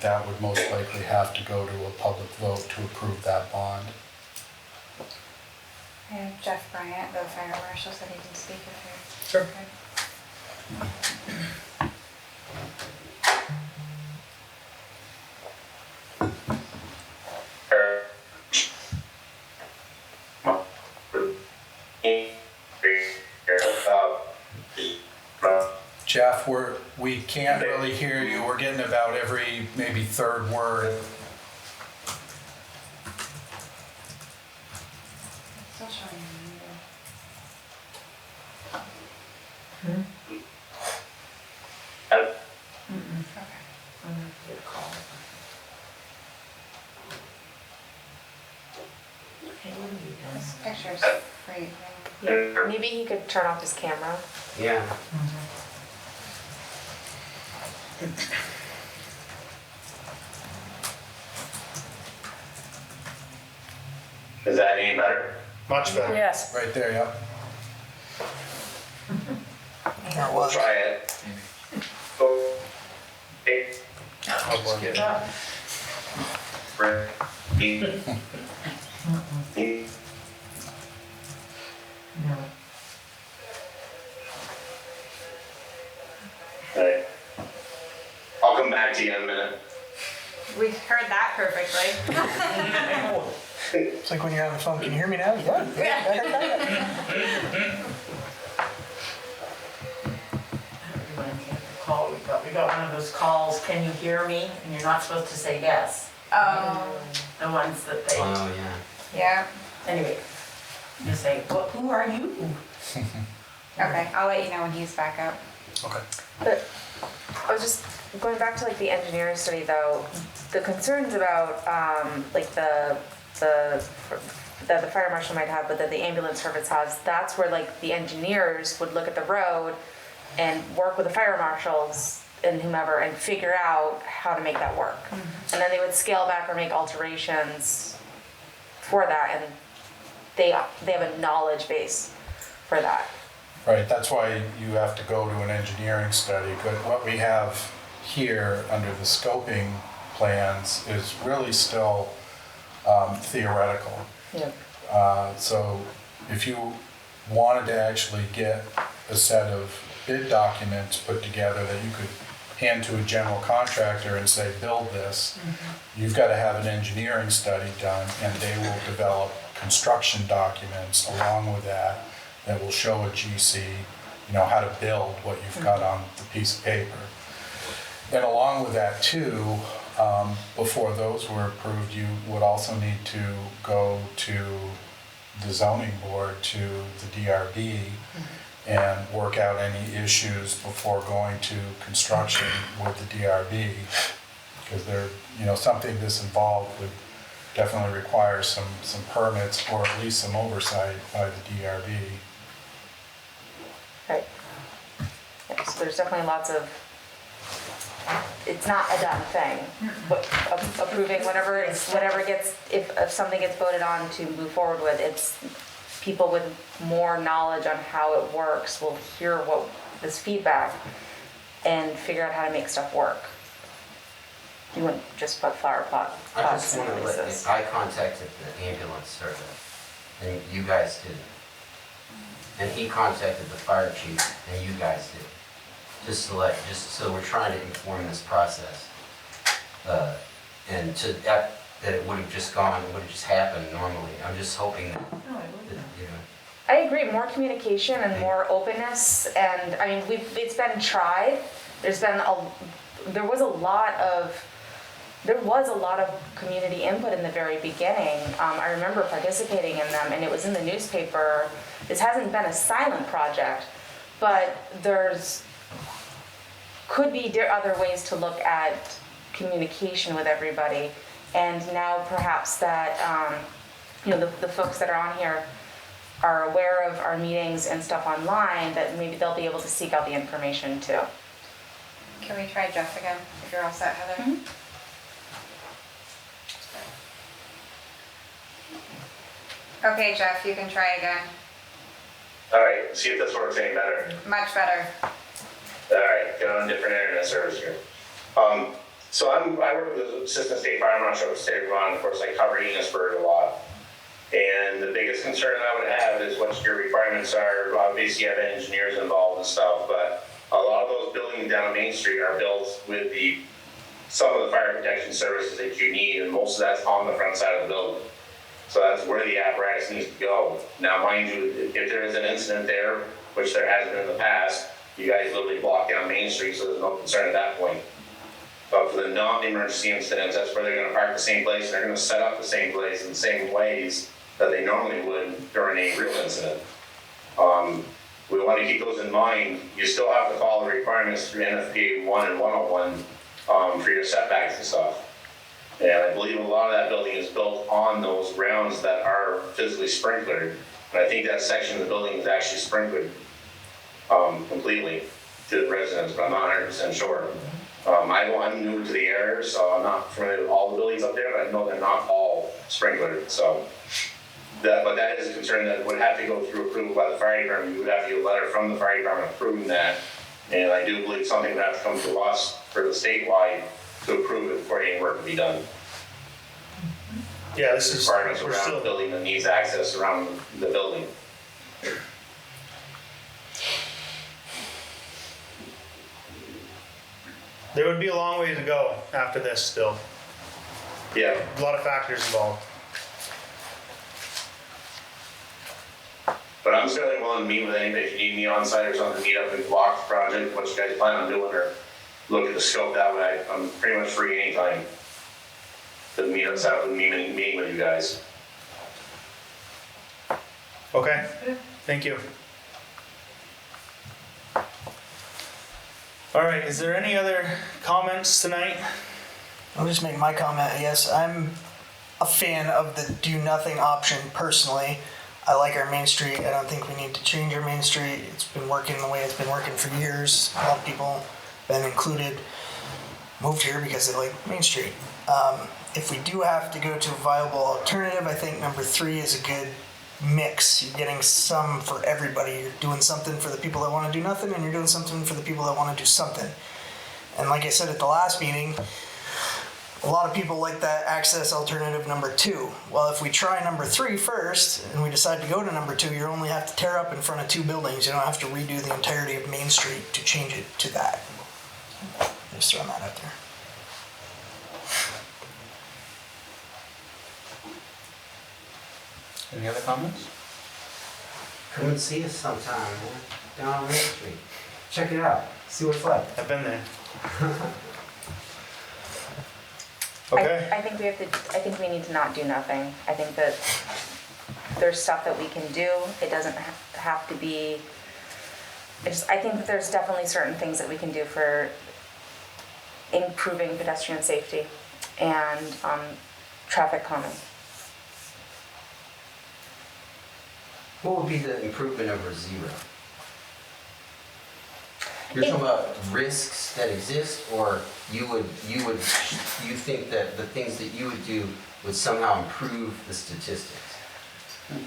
Speaker 3: that would most likely have to go to a public vote to approve that bond.
Speaker 4: And Jeff Bryant, the fire marshal, said he can speak if
Speaker 1: Sure.
Speaker 4: you're.
Speaker 3: Jeff, we can't really hear you. We're getting about every maybe third word.
Speaker 11: Good call. Okay, what are you doing?
Speaker 4: This picture's great.
Speaker 5: Maybe he could turn off his camera.
Speaker 7: Yeah.
Speaker 12: Is that any better?
Speaker 1: Much better.
Speaker 2: Yes.
Speaker 3: Right there, yeah.
Speaker 12: We'll try it. So, hey, Rick,
Speaker 11: No.
Speaker 12: Right. I'll come back to you in a minute.
Speaker 8: We heard that perfectly.
Speaker 1: It's like when you're on the phone, can you hear me now? Yeah.
Speaker 11: Everyone get the call. We got one of those calls, can you hear me? And you're not supposed to say yes. The ones that they,
Speaker 7: Oh, yeah.
Speaker 4: Yeah,
Speaker 11: anyway, you say, well, who are you?
Speaker 4: okay, I'll let you know when he's back up.
Speaker 1: Okay.
Speaker 5: But I was just going back to like the engineering study though, the concerns about like that the fire marshal might have, but that the ambulance service has, that's where like the engineers would look at the road and work with the fire marshals and whomever and figure out how to make that work. And then they would scale back or make alterations for that, and they have a knowledge base for that.
Speaker 3: Right, that's why you have to go to an engineering study, but what we have here under the scoping plans is really still theoretical.
Speaker 5: Yeah.
Speaker 3: So if you wanted to actually get a set of bid documents put together that you could hand to a general contractor and say, build this, you've got to have an engineering study done, and they will develop construction documents along with that that will show a GC, how to build what you've got on the piece of paper. And along with that too, before those were approved, you would also need to go to the zoning board, to the DRB, and work out any issues before going to construction with the DRB. Because something this involved would definitely require some permits or at least some oversight by the DRB.
Speaker 5: Right. Yeah, so there's definitely lots of, it's not a done thing, but approving whatever gets, if something gets voted on to move forward with, it's people with more knowledge on how it works will hear this feedback and figure out how to make stuff work. You wouldn't just put flower
Speaker 7: I
Speaker 5: pots
Speaker 7: just
Speaker 5: in
Speaker 7: want to let,
Speaker 5: places.
Speaker 7: I contacted the ambulance service, and you guys didn't. And he contacted the fire chief, and you guys didn't. Just so we're trying to inform this process. And that it would have just happened normally. I'm just hoping that,
Speaker 5: I agree, more communication and more openness, and I mean, it's been tried. There was a lot of community input in the very beginning. I remember participating in them, and it was in the newspaper. This hasn't been a silent project, but could be other ways to look at communication with everybody. And now perhaps that, the folks that are on here are aware of our meetings and stuff online, that maybe they'll be able to seek out the information too.
Speaker 4: Can we try Jeff again, if you're all set, Heather? Okay, Jeff, you can try again.
Speaker 12: All right, see if this works any better.
Speaker 4: Much better.
Speaker 12: All right, got on different internet service here. So I work with the Assistant State Fire Marshal of the state of Vermont. Of course, I cover Innisberg a lot. And the biggest concern I would have is what your requirements are. Obviously, you have engineers involved and stuff, but a lot of those buildings down on Main Street are built with some of the fire protection services that you need, and most of that's on the front side of the building. So that's where the apparatus needs to go. Now, mind you, if there is an incident there, which there has been in the past, you guys literally block down Main Street, so there's no concern at that point. But for the non-emergency incidents, that's where they're gonna park the same place, and they're gonna set up the same place in the same ways that they normally would during a real incident. We want to keep those in mind. You still have to follow the requirements through NFPA 1 and 101 for your setbacks and stuff. And I believe a lot of that building is built on those grounds that are physically sprinklered. And I think that section of the building is actually sprinkled completely to the residents, but I'm not 100% sure. I'm new to the area, so I'm not familiar with all the buildings up there, but I know they're not all sprinklered. So, but that is a concern that would have to go through approval by the fire department. You would have to get a letter from the fire department approving that. And I do believe something would have to come to us for the statewide to approve it before any work can be done.
Speaker 1: Yeah, this is,
Speaker 12: Requirements
Speaker 1: we're
Speaker 12: around the
Speaker 1: still,
Speaker 12: building that needs access around the building.
Speaker 1: there would be a long way to go after this still.
Speaker 12: Yeah.
Speaker 1: A lot of factors involved.
Speaker 12: But I'm certainly willing to meet with anybody. If you need me on site or something, meet up and walk the project, what you guys plan on doing, or look at the scope that way. I'm pretty much free anytime to meet up, set up with me, meeting with you guys.
Speaker 1: Okay, thank you. All right, is there any other comments tonight?
Speaker 13: I'll just make my comment. Yes, I'm a fan of the do nothing option personally. I like our Main Street. I don't think we need to change our Main Street. It's been working the way it's been working for years. A lot of people, Ben included, moved here because they like Main Street. If we do have to go to a viable alternative, I think number 3 is a good mix. You're getting some for everybody. You're doing something for the people that want to do nothing, and you're doing something for the people that want to do something. And like I said at the last meeting, a lot of people like that access alternative number 2. Well, if we try number 3 first, and we decide to go to number 2, you only have to tear up in front of 2 buildings. You don't have to redo the entirety of Main Street to change it to that. Just throwing that out there.
Speaker 1: Any other comments?
Speaker 7: Come and see us sometime, man. Down on Main Street. Check it out. See what it's like.
Speaker 1: I've been there. Okay.
Speaker 5: I think we need to not do nothing. I think that there's stuff that we can do. It doesn't have to be, I think that there's definitely certain things that we can do for improving pedestrian safety and traffic calming.
Speaker 7: What would be the improvement over 0? You're talking about risks that exist, or you think that the things that you would do would somehow improve the statistics?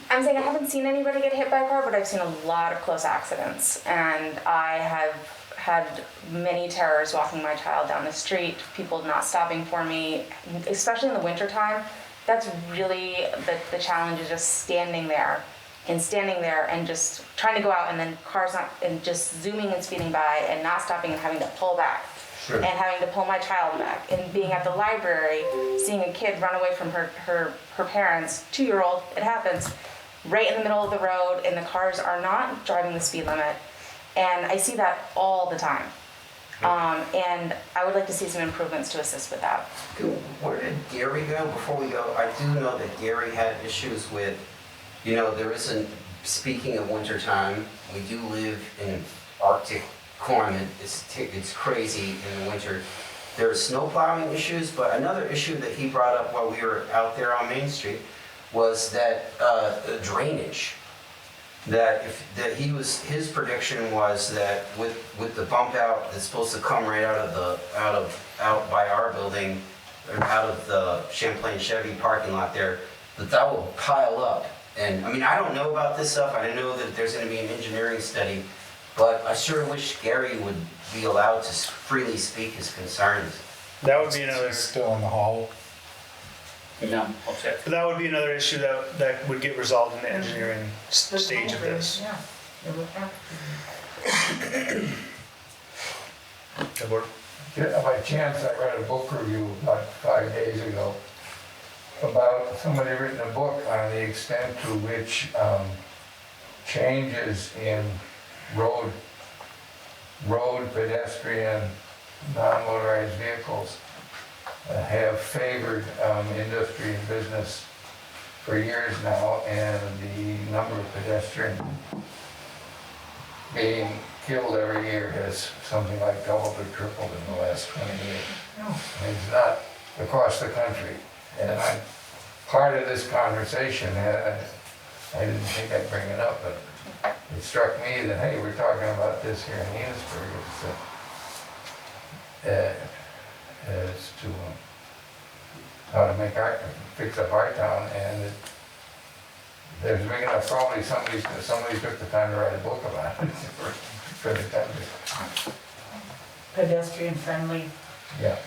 Speaker 5: I'm saying I haven't seen anybody get hit by a car, but I've seen a lot of close accidents, and I have had many terrors walking my child down the street, people not stopping for me, especially in the wintertime. That's really the challenge, is just standing there and just trying to go out, and then cars not, and just zooming and speeding by and not stopping and having to pull back. Sure. And having to pull my child back, and being at the library, seeing a kid run away from her parents, 2-year-old, it happens, right in the middle of the road, and the cars are not driving the speed limit. And I see that all the time. And I would like to see some improvements to assist with that.
Speaker 7: Where did Gary go before we go? I do know that Gary had issues with, there isn't, speaking of wintertime, we do live in an Arctic climate. It's crazy in the winter. There are snow plowing issues, but another issue that he brought up while we were out there on Main Street was that drainage. His prediction was that with the bump out that's supposed to come right out by our building, or out of the Champlain Chevy parking lot there, that will pile up. And I mean, I don't know about this stuff. I don't know that there's going to be an engineering study, but I sure wish Gary would be allowed to freely speak his concerns.
Speaker 1: That would be another.
Speaker 3: It's still in the hall.
Speaker 14: No, okay.
Speaker 1: That would be another issue that would get resolved in the engineering stage of this.
Speaker 11: Yeah, it would have to.
Speaker 1: Edward?
Speaker 10: Yeah, by chance, I read a book review about 5 days ago about somebody written a book on the extent to which changes in road pedestrian, non-motorized vehicles have favored industry and business for years now, and the number of pedestrians being killed every year has something like doubled or tripled in the last 20 years. It's not across the country. And part of this conversation, I didn't think I'd bring it up, but it struck me that, hey, we're talking about this here in Innisberg, as to how to fix up our town, and there's big enough, probably somebody took the time to write a book about it for the country.
Speaker 11: Pedestrian friendly.
Speaker 10: Yeah.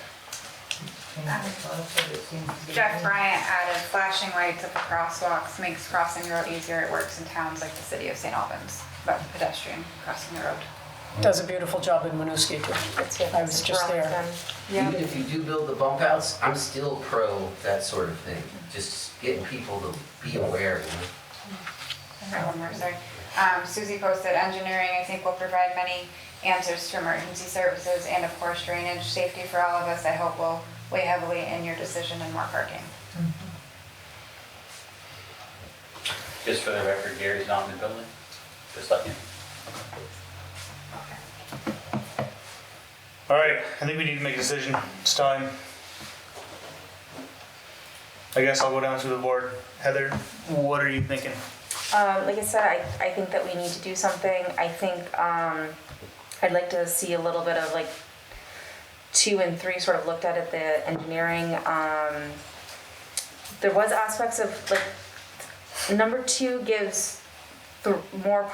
Speaker 4: Jeff Bryant added flashing lights at the crosswalks makes crossing the road easier. It works in towns like the city of St. Albans, about the pedestrian crossing the road.
Speaker 2: Does a beautiful job in Winooski too. I was just there.
Speaker 7: Even if you do build the bump outs, I'm still pro that sort of thing. Just getting people to be aware, you know?
Speaker 4: Okay, one more, sorry. Susie posted, engineering, I think, will provide many answers to emergency services and of course drainage. Safety for all of us, I hope will weigh heavily in your decision and more parking.
Speaker 14: Just for the record, Gary's not in the building, just like him.
Speaker 1: All right, I think we need to make a decision. It's time. I guess I'll go down to the board. Heather, what are you thinking?
Speaker 5: Like I said, I think that we need to do something. I think I'd like to see a little bit of like 2 and 3 sort of looked at the engineering. There was aspects of like number 2 gives more.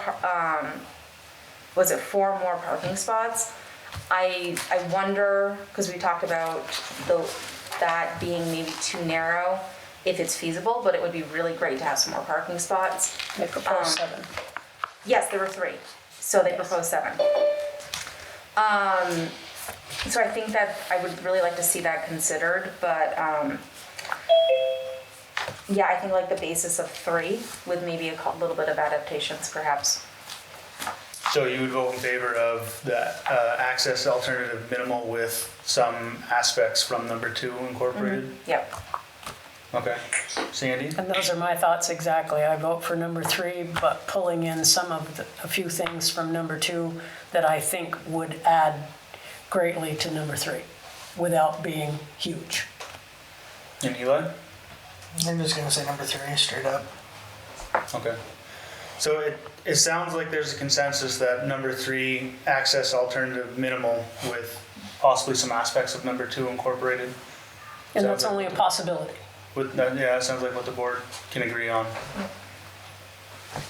Speaker 5: Was it 4 more parking spots? I wonder, because we talked about that being maybe too narrow, if it's feasible, but it would be really great to have some more parking spots.
Speaker 2: They proposed 7.
Speaker 5: Yes, there were 3, so they proposed 7. So I think that I would really like to see that considered, but yeah, I think like the basis of 3 with maybe a little bit of adaptations perhaps.
Speaker 1: So you would vote in favor of the access alternative minimal with some aspects from number 2 incorporated?
Speaker 5: Yep.
Speaker 1: Okay. Sandy?
Speaker 2: And those are my thoughts exactly. I vote for number 3, but pulling in a few things from number 2 that I think would add greatly to number 3 without being huge.
Speaker 1: And Eli?
Speaker 13: I'm just gonna say number 3 straight up.
Speaker 1: Okay. So it sounds like there's a consensus that number 3 access alternative minimal with possibly some aspects of number 2 incorporated.
Speaker 2: And that's only a possibility.
Speaker 1: Yeah, that sounds like what the board can agree on.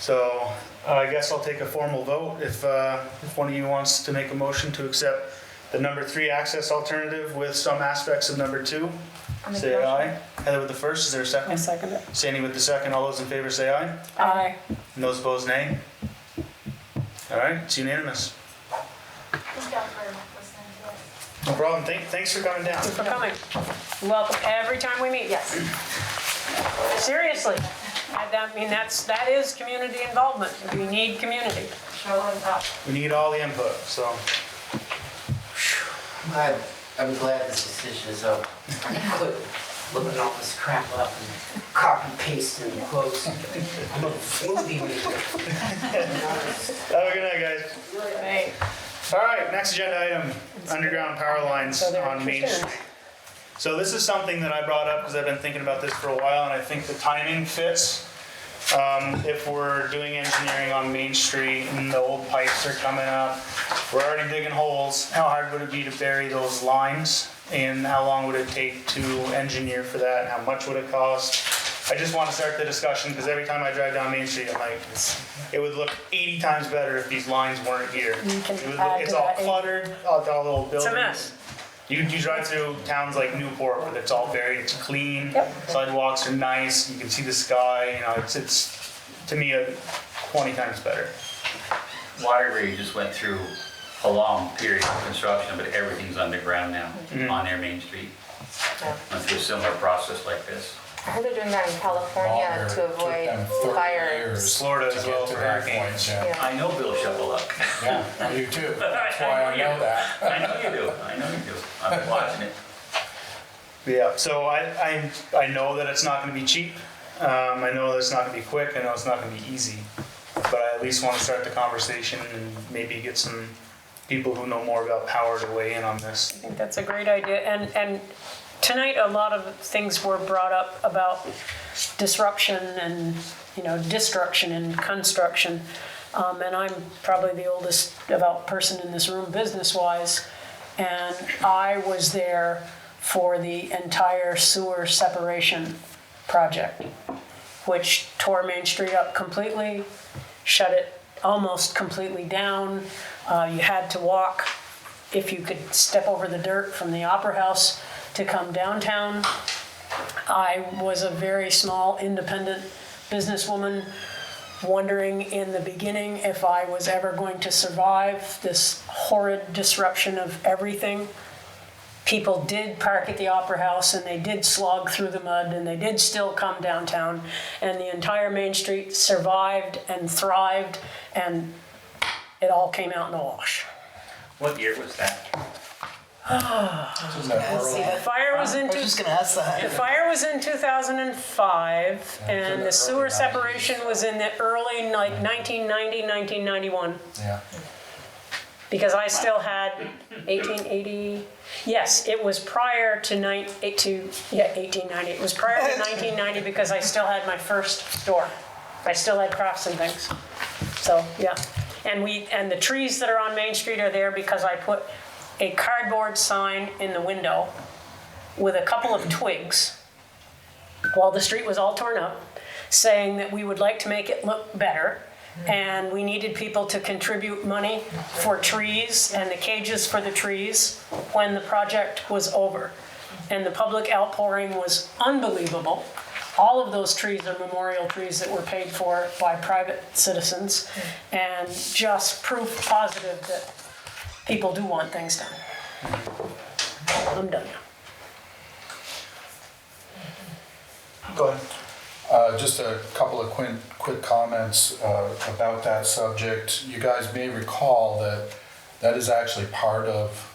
Speaker 1: So I guess I'll take a formal vote if one of you wants to make a motion to accept the number 3 access alternative with some aspects of number 2. Say aye. Heather with the first, is there a second?
Speaker 2: I second it.
Speaker 1: Sandy with the second, all those in favor say aye.
Speaker 2: Aye.
Speaker 1: And those opposed, nay. All right, it's unanimous.
Speaker 6: Thank y'all for listening to us.
Speaker 1: No problem, thanks for coming down.
Speaker 2: Thanks for coming. You're welcome every time we meet.
Speaker 5: Yes.
Speaker 2: Seriously. I mean, that is community involvement. We need community.
Speaker 11: Show them up.
Speaker 1: We need all the input, so.
Speaker 7: I'm glad this decision is over. Quit looking all this crap up and copy pasting quotes. I'm a smoothie maker.
Speaker 1: Have a good night, guys.
Speaker 2: Hey.
Speaker 1: All right, next agenda item, underground power lines
Speaker 2: So they're
Speaker 1: on Main
Speaker 2: interested.
Speaker 1: Street. So this is something that I brought up because I've been thinking about this for a while, and I think the timing fits. If we're doing engineering on Main Street and the old pipes are coming up, we're already digging holes. How hard would it be to bury those lines? And how long would it take to engineer for that? How much would it cost? I just want to start the discussion because every time I drive down Main Street, I'm like, it would look 80 times better if these lines weren't here.
Speaker 2: You can
Speaker 1: It would
Speaker 2: add
Speaker 1: look, it's
Speaker 2: to
Speaker 1: all
Speaker 2: that.
Speaker 1: cluttered, all the little buildings.
Speaker 2: It's a mess.
Speaker 1: You drive through towns like Newport where it's all buried, it's clean,
Speaker 2: Yep.
Speaker 1: sidewalks are nice, you can see the sky, you know, it's to me, 20 times better.
Speaker 14: Waterbury just went through a long period of construction, but everything's underground now on their Main Street.
Speaker 5: Yeah.
Speaker 14: Went through a similar process like this.
Speaker 5: I heard they're doing that in California to avoid fires.
Speaker 1: Florida as well for hurricanes.
Speaker 5: Yeah.
Speaker 14: I know Bill Shovelluck.
Speaker 10: Yeah, I do too. That's why I know that.
Speaker 14: I know you do. I know you do. I've been watching it.
Speaker 1: Yeah, so I know that it's not gonna be cheap. I know it's not gonna be quick, I know it's not gonna be easy, but I at least wanna start the conversation and maybe get some people who know more about power to weigh in on this.
Speaker 2: I think that's a great idea. And tonight, a lot of things were brought up about disruption and, destruction and construction. And I'm probably the oldest devout person in this room business-wise. And I was there for the entire sewer separation project, which tore Main Street up completely, shut it almost completely down. You had to walk, if you could step over the dirt from the Opera House to come downtown. I was a very small independent businesswoman, wondering in the beginning if I was ever going to survive this horrid disruption of everything. People did park at the Opera House and they did slog through the mud and they did still come downtown, and the entire Main Street survived and thrived, and it all came out in the wash.
Speaker 14: What year was that?
Speaker 2: The fire was in
Speaker 13: I was just gonna ask that.
Speaker 2: The fire was in 2005, and the sewer separation was in the early, 1990, 1991.
Speaker 3: Yeah.
Speaker 2: Because I still had 1880, yes, it was prior to 1890. It was prior to 1990 because I still had my first store. I still had crafts and things. So, yeah. And the trees that are on Main Street are there because I put a cardboard sign in the window with a couple of twigs while the street was all torn up, saying that we would like to make it look better, and we needed people to contribute money for trees and the cages for the trees when the project was over. And the public outpouring was unbelievable. All of those trees are memorial trees that were paid for by private citizens, and just proof positive that people do want things done. I'm done now.
Speaker 1: Go ahead.
Speaker 3: Just a couple of quick comments about that subject. You guys may recall that that is actually part of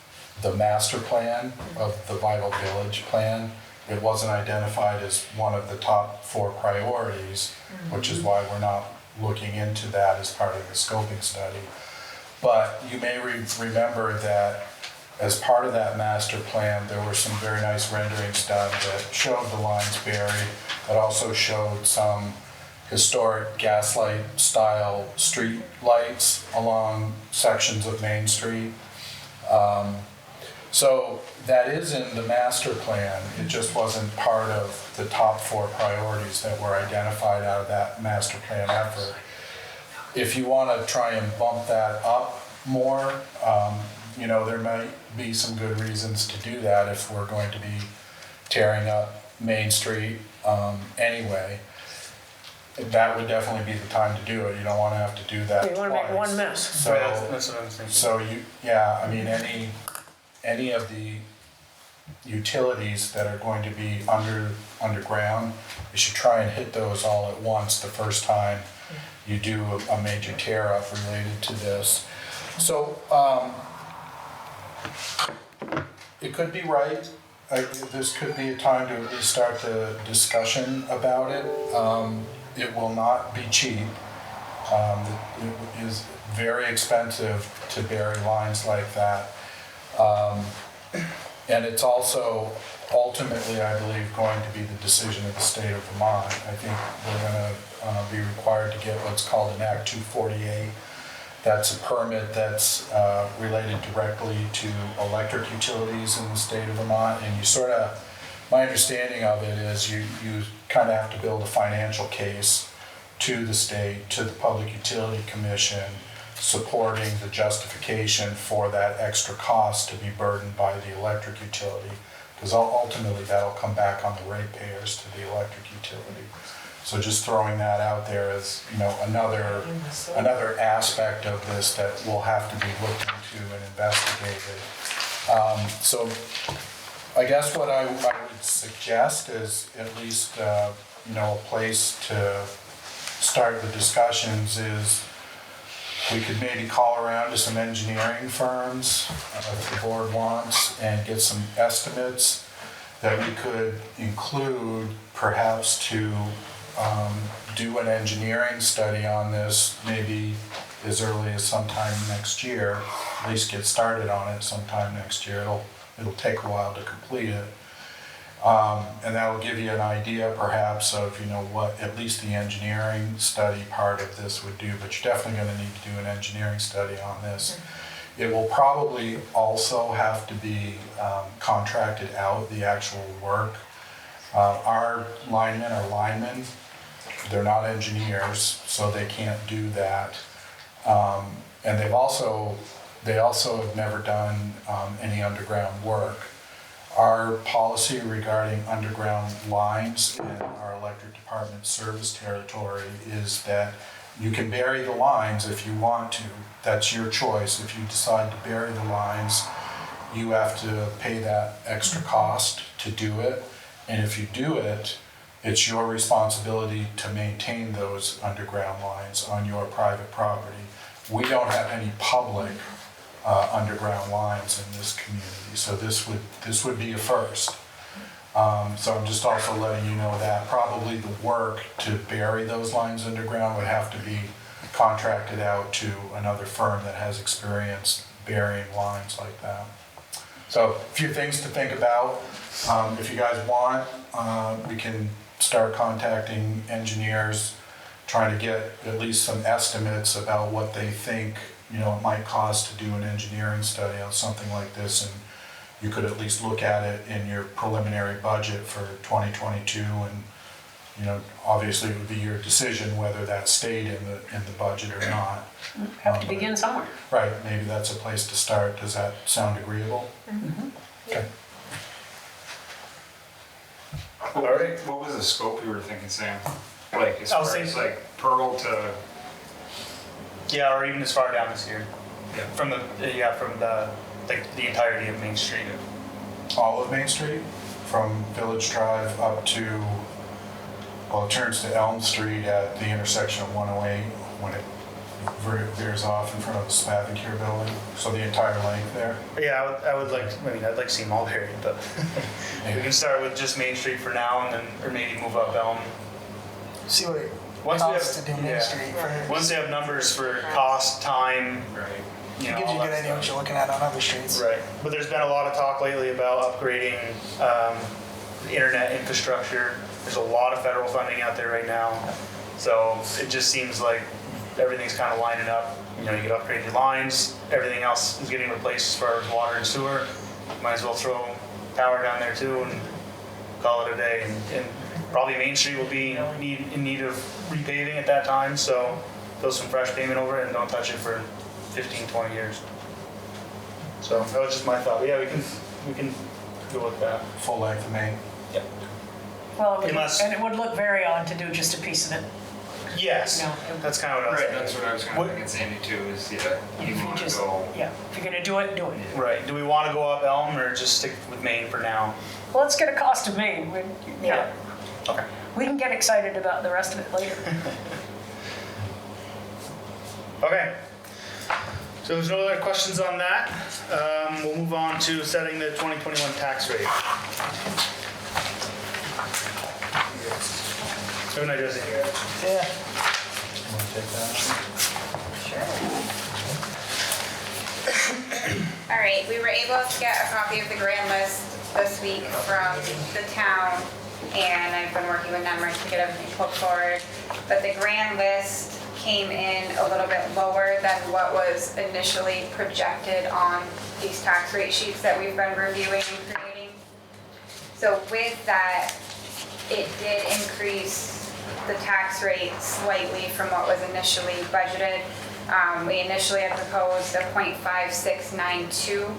Speaker 3: the master plan of the Vital Village plan. It wasn't identified as one of the top 4 priorities, which is why we're not looking into that as part of the scoping study. But you may remember that as part of that master plan, there were some very nice renderings done that showed the lines buried, but also showed some historic gaslight style street lights along sections of Main Street. So that is in the master plan. It just wasn't part of the top 4 priorities that were identified out of that master plan effort. If you want to try and bump that up more, there might be some good reasons to do that if we're going to be tearing up Main Street anyway. That would definitely be the time to do it. You don't want to have to do that
Speaker 2: You want to make
Speaker 3: twice.
Speaker 2: one mess.
Speaker 3: So,
Speaker 1: That's what I'm thinking.
Speaker 3: any of the utilities that are going to be underground, you should try and hit those all at once the first time you do a major tear up related to this. So it could be right. This could be a time to at least start the discussion about it. It will not be cheap. It is very expensive to bury lines like that. And it's also ultimately, I believe, going to be the decision of the state of Vermont. I think we're going to be required to get what's called an Act 248. That's a permit that's related directly to electric utilities in the state of Vermont. And my understanding of it is you kind of have to build a financial case to the state, to the Public Utility Commission, supporting the justification for that extra cost to be burdened by the electric utility, because ultimately that'll come back on the ratepayers to the electric utility. So just throwing that out there as another aspect of this that will have to be looked into and investigated. So I guess what I would suggest is at least a place to start the discussions is we could maybe call around to some engineering firms if the board wants and get some estimates that we could include perhaps to do an engineering study on this, maybe as early as sometime next year, at least get started on it sometime next year. It'll take a while to complete it. And that will give you an idea perhaps of, what at least the engineering study part of this would do, but you're definitely going to need to do an engineering study on this. It will probably also have to be contracted out, the actual work. Our linemen are linemen, they're not engineers, so they can't do that. And they also have never done any underground work. Our policy regarding underground lines in our electric department service territory is that you can bury the lines if you want to. That's your choice. If you decide to bury the lines, you have to pay that extra cost to do it. And if you do it, it's your responsibility to maintain those underground lines on your private property. We don't have any public underground lines in this community, so this would be a first. So I'm just also letting you know that probably the work to bury those lines underground would have to be contracted out to another firm that has experience burying lines like that. So a few things to think about. If you guys want, we can start contacting engineers, trying to get at least some estimates about what they think it might cost to do an engineering study on something like this, and you could at least look at it in your preliminary budget for 2022, and obviously it would be your decision whether that stayed in the budget or not.
Speaker 2: Have to begin somewhere.
Speaker 3: Right, maybe that's a place to start. Does that sound agreeable?
Speaker 2: Mm-hmm.
Speaker 3: Okay.
Speaker 15: What was the scope you were thinking, Sam? Like as far as like Pearl to...
Speaker 1: Yeah, or even as far down as here.
Speaker 15: Yeah.
Speaker 1: From the entirety of Main Street.
Speaker 3: All of Main Street, from Village Drive up to, it turns to Elm Street at the intersection of 108 when it veers off in front of the Spavin building. So the entire length there.
Speaker 1: Yeah, I'd like to see them all buried, but we can start with just Main Street for now, and then, or maybe move up Elm.
Speaker 13: See what it
Speaker 1: Once we
Speaker 13: costs to do Main Street first.
Speaker 1: Once they have numbers for cost, time,
Speaker 15: Right.
Speaker 13: It gives you a good idea what you're looking at on other streets.
Speaker 1: Right, but there's been a lot of talk lately about upgrading the internet infrastructure. There's a lot of federal funding out there right now, so it just seems like everything's kind of lining up. You could upgrade your lines, everything else is getting replaced as far as water and sewer. Might as well throw power down there too and call it a day. And probably Main Street will be in need of repaving at that time, so throw some fresh pavement over it and don't touch it for 15, 20 years. So that was just my thought. But yeah, we can go with that.
Speaker 3: Full length of Main.
Speaker 1: Yep.
Speaker 2: Well, and it would look very odd to do just a piece of it.
Speaker 1: Yes, that's kind of what I was
Speaker 15: Right,
Speaker 1: saying.
Speaker 15: that's what I was kind of thinking, Sandy, too, is you want to go...
Speaker 2: Yeah, if you're gonna do it, do it.
Speaker 1: Right, do we want to go up Elm or just stick with Main for now?
Speaker 2: Well, let's get a cost of Maine.
Speaker 1: Yeah. Okay.
Speaker 2: We can get excited about the rest of it later.
Speaker 1: Okay. So there's no other questions on that. We'll move on to setting the 2021 tax rate. Have a nice Jesse.
Speaker 13: Yeah.
Speaker 3: Want to take that?
Speaker 4: All right, we were able to get a copy of the grand list this week from the town, and I've been working with NEMRIC to get everything put forward. But the grand list came in a little bit lower than what was initially projected on these tax rate sheets that we've been reviewing and creating. So with that, it did increase the tax rate slightly from what was initially budgeted. We initially had proposed a 0.5692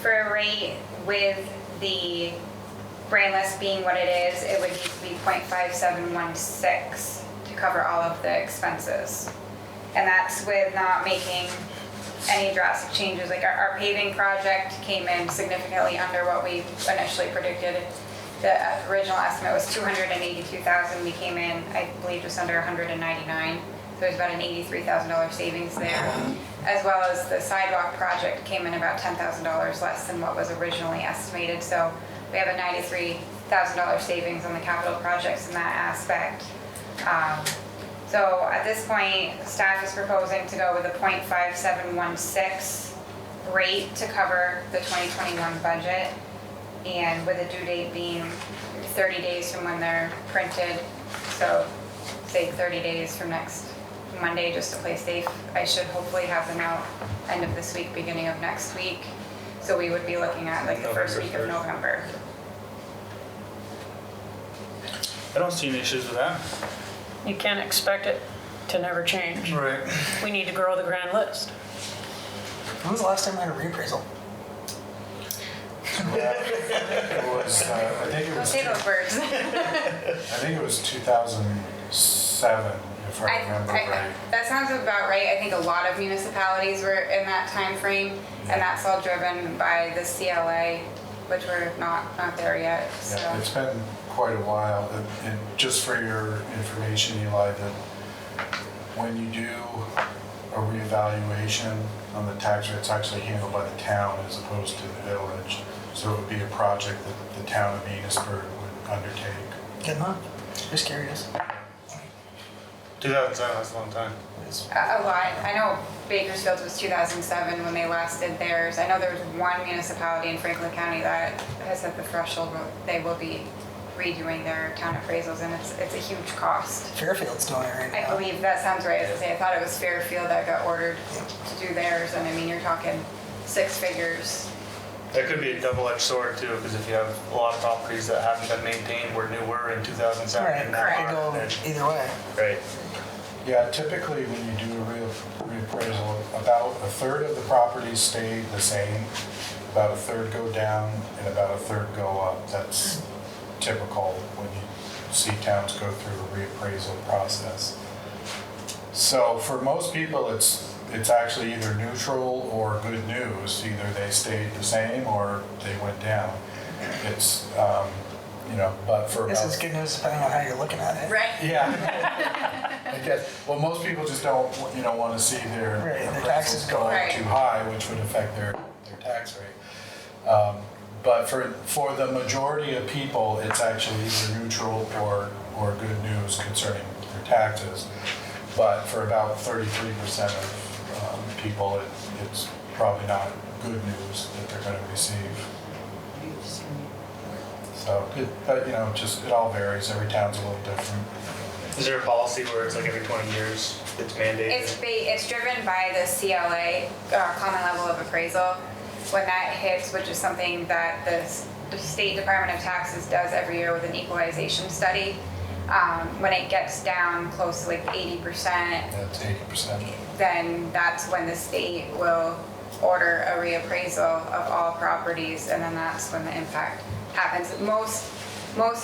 Speaker 4: for a rate. With the grand list being what it is, it would need to be 0.5716 to cover all of the expenses. And that's with not making any drastic changes. Like our paving project came in significantly under what we initially predicted. The original estimate was $282,000. We came in, I believe, just under $199,000. So there's about an $83,000 savings there. As well as the sidewalk project came in about $10,000 less than what was originally estimated. So we have a $1,000 savings on the capital projects in that aspect. So at this point, staff is proposing to go with a 0.5716 rate to cover the 2021 budget, and with a due date being 30 days from when they're printed. So say 30 days from next Monday, just to play safe. I should hopefully have them out end of this week, beginning of next week. So we would be looking at like the first week of November.
Speaker 1: I don't see any issues with that.
Speaker 2: You can't expect it to never change.
Speaker 1: Right.
Speaker 2: We need to grow the grand list.
Speaker 13: When was the last time we had a reappraisal?
Speaker 3: It was, I think it
Speaker 4: Don't
Speaker 3: was,
Speaker 4: say those words.
Speaker 3: I think it was 2007, if I remember right.
Speaker 4: That sounds about right. I think a lot of municipalities were in that time frame, and that's all driven by the CLA, which we're not there yet. So.
Speaker 3: Yeah, it's been quite a while, and just for your information, Eli, that when you do a reevaluation on the tax rate, it's actually handled by the town as opposed to the village. So it would be a project that the town of Innisberg would undertake.
Speaker 13: Good enough. Just curious.
Speaker 1: 2007, that's a long time.
Speaker 4: A lot. I know Bakersfield was 2007 when they last did theirs. I know there was one municipality in Franklin County that has hit the threshold where they will be redoing their town appraisals, and it's a huge cost.
Speaker 13: Fairfield's doing it right now.
Speaker 4: I believe that sounds right. As I say, I thought it was Fairfield that got ordered to do theirs, and I mean, you're talking 6 figures.
Speaker 1: That could be a double-edged sword too, because if you have a lot of properties that haven't been maintained where new were in 2007.
Speaker 13: Right,
Speaker 1: and now
Speaker 13: it
Speaker 1: are,
Speaker 13: go
Speaker 1: then-
Speaker 13: either way.
Speaker 1: Right.
Speaker 3: Yeah, typically when you do a reappraisal, about a third of the properties stay the same, about a third go down, and about a third go up. That's typical when you see towns go through a reappraisal process. So for most people, it's actually either neutral or good news. Either they stayed the same or they went down. It's, but for
Speaker 13: This
Speaker 3: about...
Speaker 13: is good news depending on how you're looking at it.
Speaker 4: Right.
Speaker 3: Yeah. I guess, well, most people just don't, want to see their
Speaker 13: taxes go
Speaker 3: going
Speaker 4: up.
Speaker 3: too high, which would affect their tax rate. But for the majority of people, it's actually either neutral or good news concerning their taxes. But for about 33% of people, it's probably not good news that they're going to receive. So, but it all varies. Every town's a little different.
Speaker 1: Is there a policy where it's like every 20 years it's mandated?
Speaker 4: It's driven by the CLA, Common Level of Appraisal. When that hits, which is something that the State Department of Taxes does every year with an equalization study, when it gets down close to like 80%,
Speaker 3: That's 80%.
Speaker 4: then that's when the state will order a reappraisal of all properties, and then that's when the impact happens. Most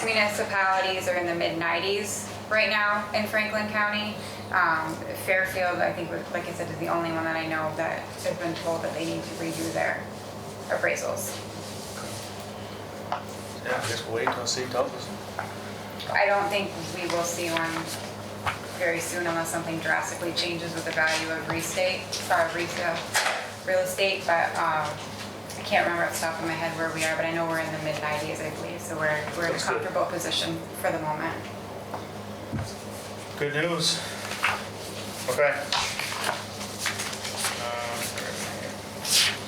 Speaker 4: municipalities are in the mid-90s right now in Franklin County. Fairfield, I think, like I said, is the only one that I know that has been told that they need to redo their appraisals.
Speaker 1: Yeah, I guess we'll wait until the state tells us.
Speaker 4: I don't think we will see one very soon unless something drastically changes with the value of resale, real estate, but I can't remember off the top of my head where we are, but I know we're in the mid-90s, I believe, so we're in a
Speaker 1: That's good.
Speaker 4: comfortable position for the moment.
Speaker 1: Good news. Okay.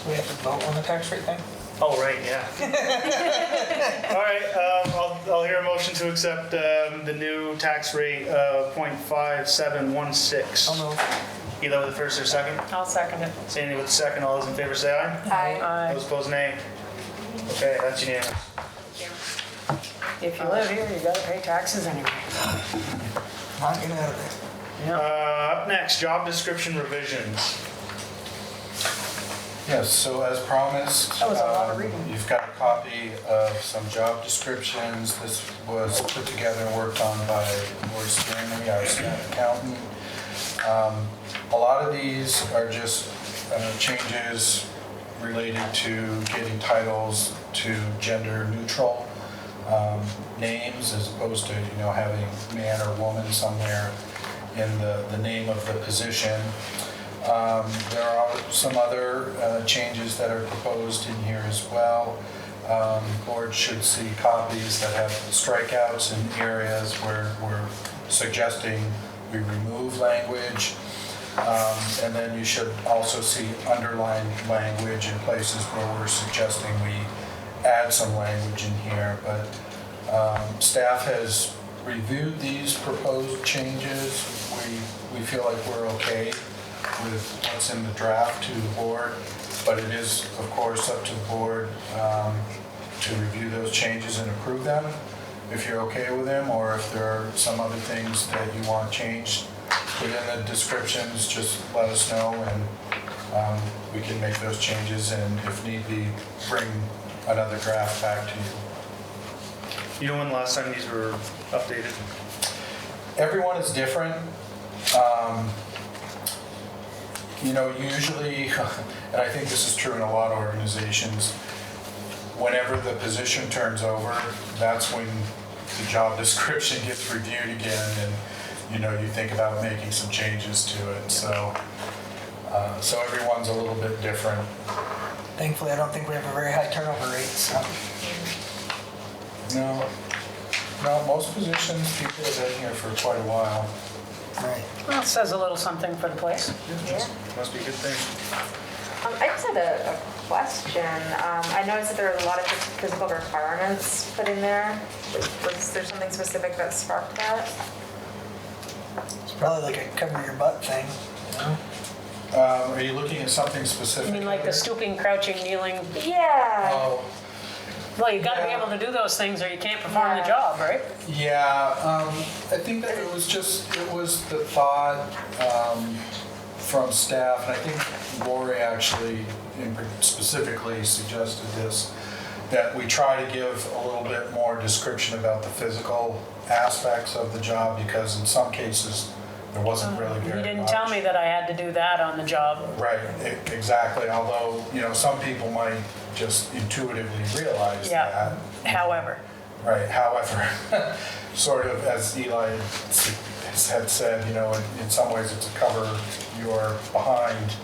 Speaker 13: We have to vote on the tax rate thing?
Speaker 1: Oh, right, yeah. All right, I'll hear a motion to accept the new tax rate of 0.5716.
Speaker 13: I'll move.
Speaker 1: Either with the first or second?
Speaker 2: I'll second it.
Speaker 1: Sandy with the second. All those in favor say aye.
Speaker 2: Aye.
Speaker 1: Those opposed, nay. Okay, that's unanimous.
Speaker 2: If you live here, you gotta pay taxes anyway.
Speaker 13: Not getting out of it.
Speaker 1: Up next, job description revisions.
Speaker 3: Yes, so as promised,
Speaker 2: That was a lot of reading.
Speaker 3: you've got a copy of some job descriptions. This was put together and worked on by Lori Stanley, our staff accountant. A lot of these are just changes related to getting titles to gender neutral names as opposed to having man or woman somewhere in the name of the position. There are some other changes that are proposed in here as well. Board should see copies that have strikeouts in areas where we're suggesting we remove language. And then you should also see underlined language in places where we're suggesting we add some language in here. But staff has reviewed these proposed changes. We feel like we're okay with what's in the draft to the board, but it is, of course, up to the board to review those changes and approve them if you're okay with them, or if there are some other things that you want changed within the descriptions, just let us know, and we can make those changes, and if need be, bring another draft back to you.
Speaker 1: You know when the last time these were updated?
Speaker 3: Everyone is different. Usually, and I think this is true in a lot of organizations, whenever the position turns over, that's when the job description gets reviewed again, and you think about making some changes to it. So everyone's a little bit different.
Speaker 13: Thankfully, I don't think we have a very high turnover rate, so.
Speaker 3: No, most positions, people have been here for quite a while.
Speaker 13: Right.
Speaker 2: Well, it says a little something for the place.
Speaker 5: Yeah.
Speaker 1: Must be a good thing.
Speaker 5: I just had a question. I noticed that there were a lot of physical requirements put in there. Was there something specific that sparked that?
Speaker 13: It's probably like a cover your butt thing.
Speaker 3: Are you looking at something specific?
Speaker 2: You mean like the stooping, crouching, kneeling?
Speaker 5: Yeah.
Speaker 3: Oh,
Speaker 2: Well, you gotta be able to do those things or you can't perform the job, right?
Speaker 3: yeah. I think that it was the thought from staff, and I think Lori actually specifically suggested this, that we try to give a little bit more description about the physical aspects of the job, because in some cases, there wasn't really very much.
Speaker 2: You didn't tell me that I had to do that on the job.
Speaker 3: Right, exactly, although, some people might just intuitively realize
Speaker 2: Yeah.
Speaker 3: that.
Speaker 2: However,
Speaker 3: Right, however, sort of as Eli had said, in some ways it's a cover your behind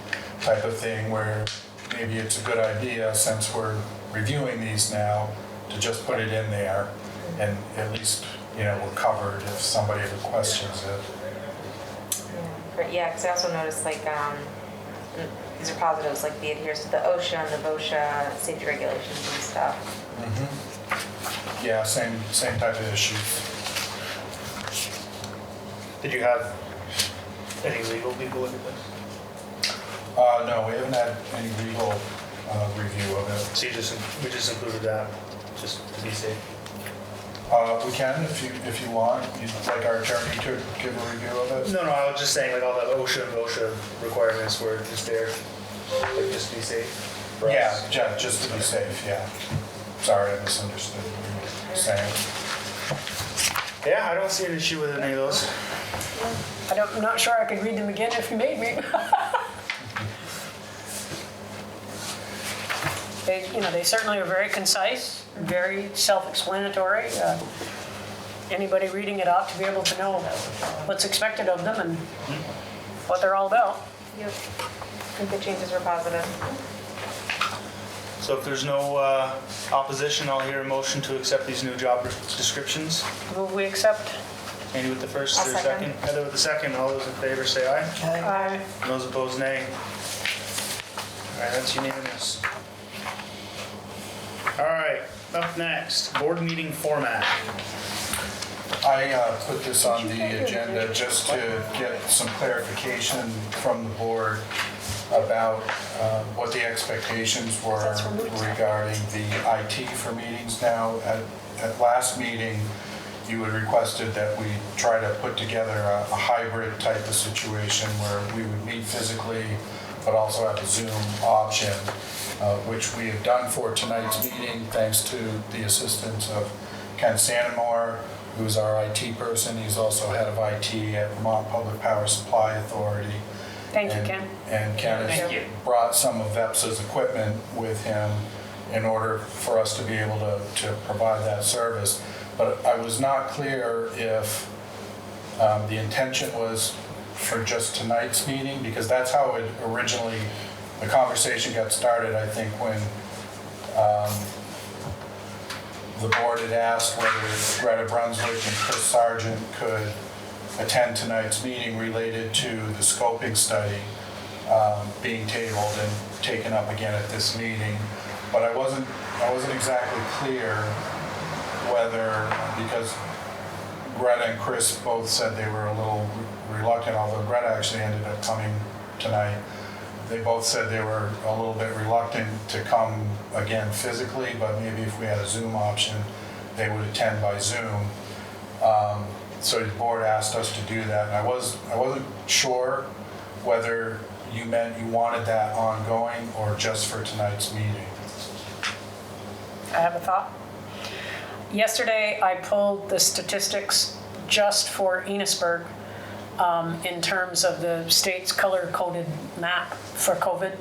Speaker 3: type of thing, where maybe it's a good idea, since we're reviewing these now, to just put it in there, and at least, we're covered if somebody ever questions it.
Speaker 5: Yeah, because I also noticed these are positives, like the adherence to the OSHA and the VOSHA safety regulations and stuff.
Speaker 3: Yeah, same type of issues.
Speaker 1: Did you have any legal people look at this?
Speaker 3: No, we haven't had any legal review of it.
Speaker 1: So we just included that, just to be safe.
Speaker 3: We can, if you want. You'd like our attorney to give a review of it?
Speaker 1: No, I was just saying, like, all the OSHA and VOSHA requirements were just there, like, just to be safe for us.
Speaker 3: Yeah, just to be safe, yeah. Sorry, I misunderstood what you were saying.
Speaker 1: Yeah, I don't see an issue with any of those.
Speaker 2: I'm not sure I could read them again if you made me. They certainly are very concise, very self-explanatory. Anybody reading it ought to be able to know what's expected of them and what they're all about.
Speaker 5: Yep. I think the changes were positive.
Speaker 1: So if there's no opposition, I'll hear a motion to accept these new job descriptions.
Speaker 2: Will we accept?
Speaker 1: Andy with the first,
Speaker 5: I'll
Speaker 1: or second? Heather with the second. All those in favor say aye.
Speaker 2: Aye.
Speaker 1: And those opposed, nay. All right, that's unanimous. All right, up next, board meeting format.
Speaker 3: I put this on the agenda just to get some clarification from the board about what the expectations were regarding the IT for meetings now. At last meeting, you had requested that we try to put together a hybrid type of situation where we would meet physically, but also have a Zoom option, which we have done for tonight's meeting, thanks to the assistance of Ken Santamore, who's our IT person. He's also head of IT at Vermont Public Power Supply Authority.
Speaker 2: Thank you, Ken.
Speaker 3: And Ken has brought some of VEPSA's equipment with him in order for us to be able to provide that service. But I was not clear if the intention was for just tonight's meeting, because that's how it originally, the conversation got started, I think, when the board had asked whether Greta Brunswick and Chris Sargent could attend tonight's meeting related to the scoping study being tabled and taken up again at this meeting. But I wasn't exactly clear whether, because Greta and Chris both said they were a little reluctant, although Greta actually ended up coming tonight. They both said they were a little bit reluctant to come again physically, but maybe if we had a Zoom option, they would attend by Zoom. So the board asked us to do that, and I wasn't sure whether you meant you wanted that ongoing or just for tonight's meeting.
Speaker 2: I have a thought. Yesterday, I pulled the statistics just for Innisberg in terms of the state's color-coded map for COVID.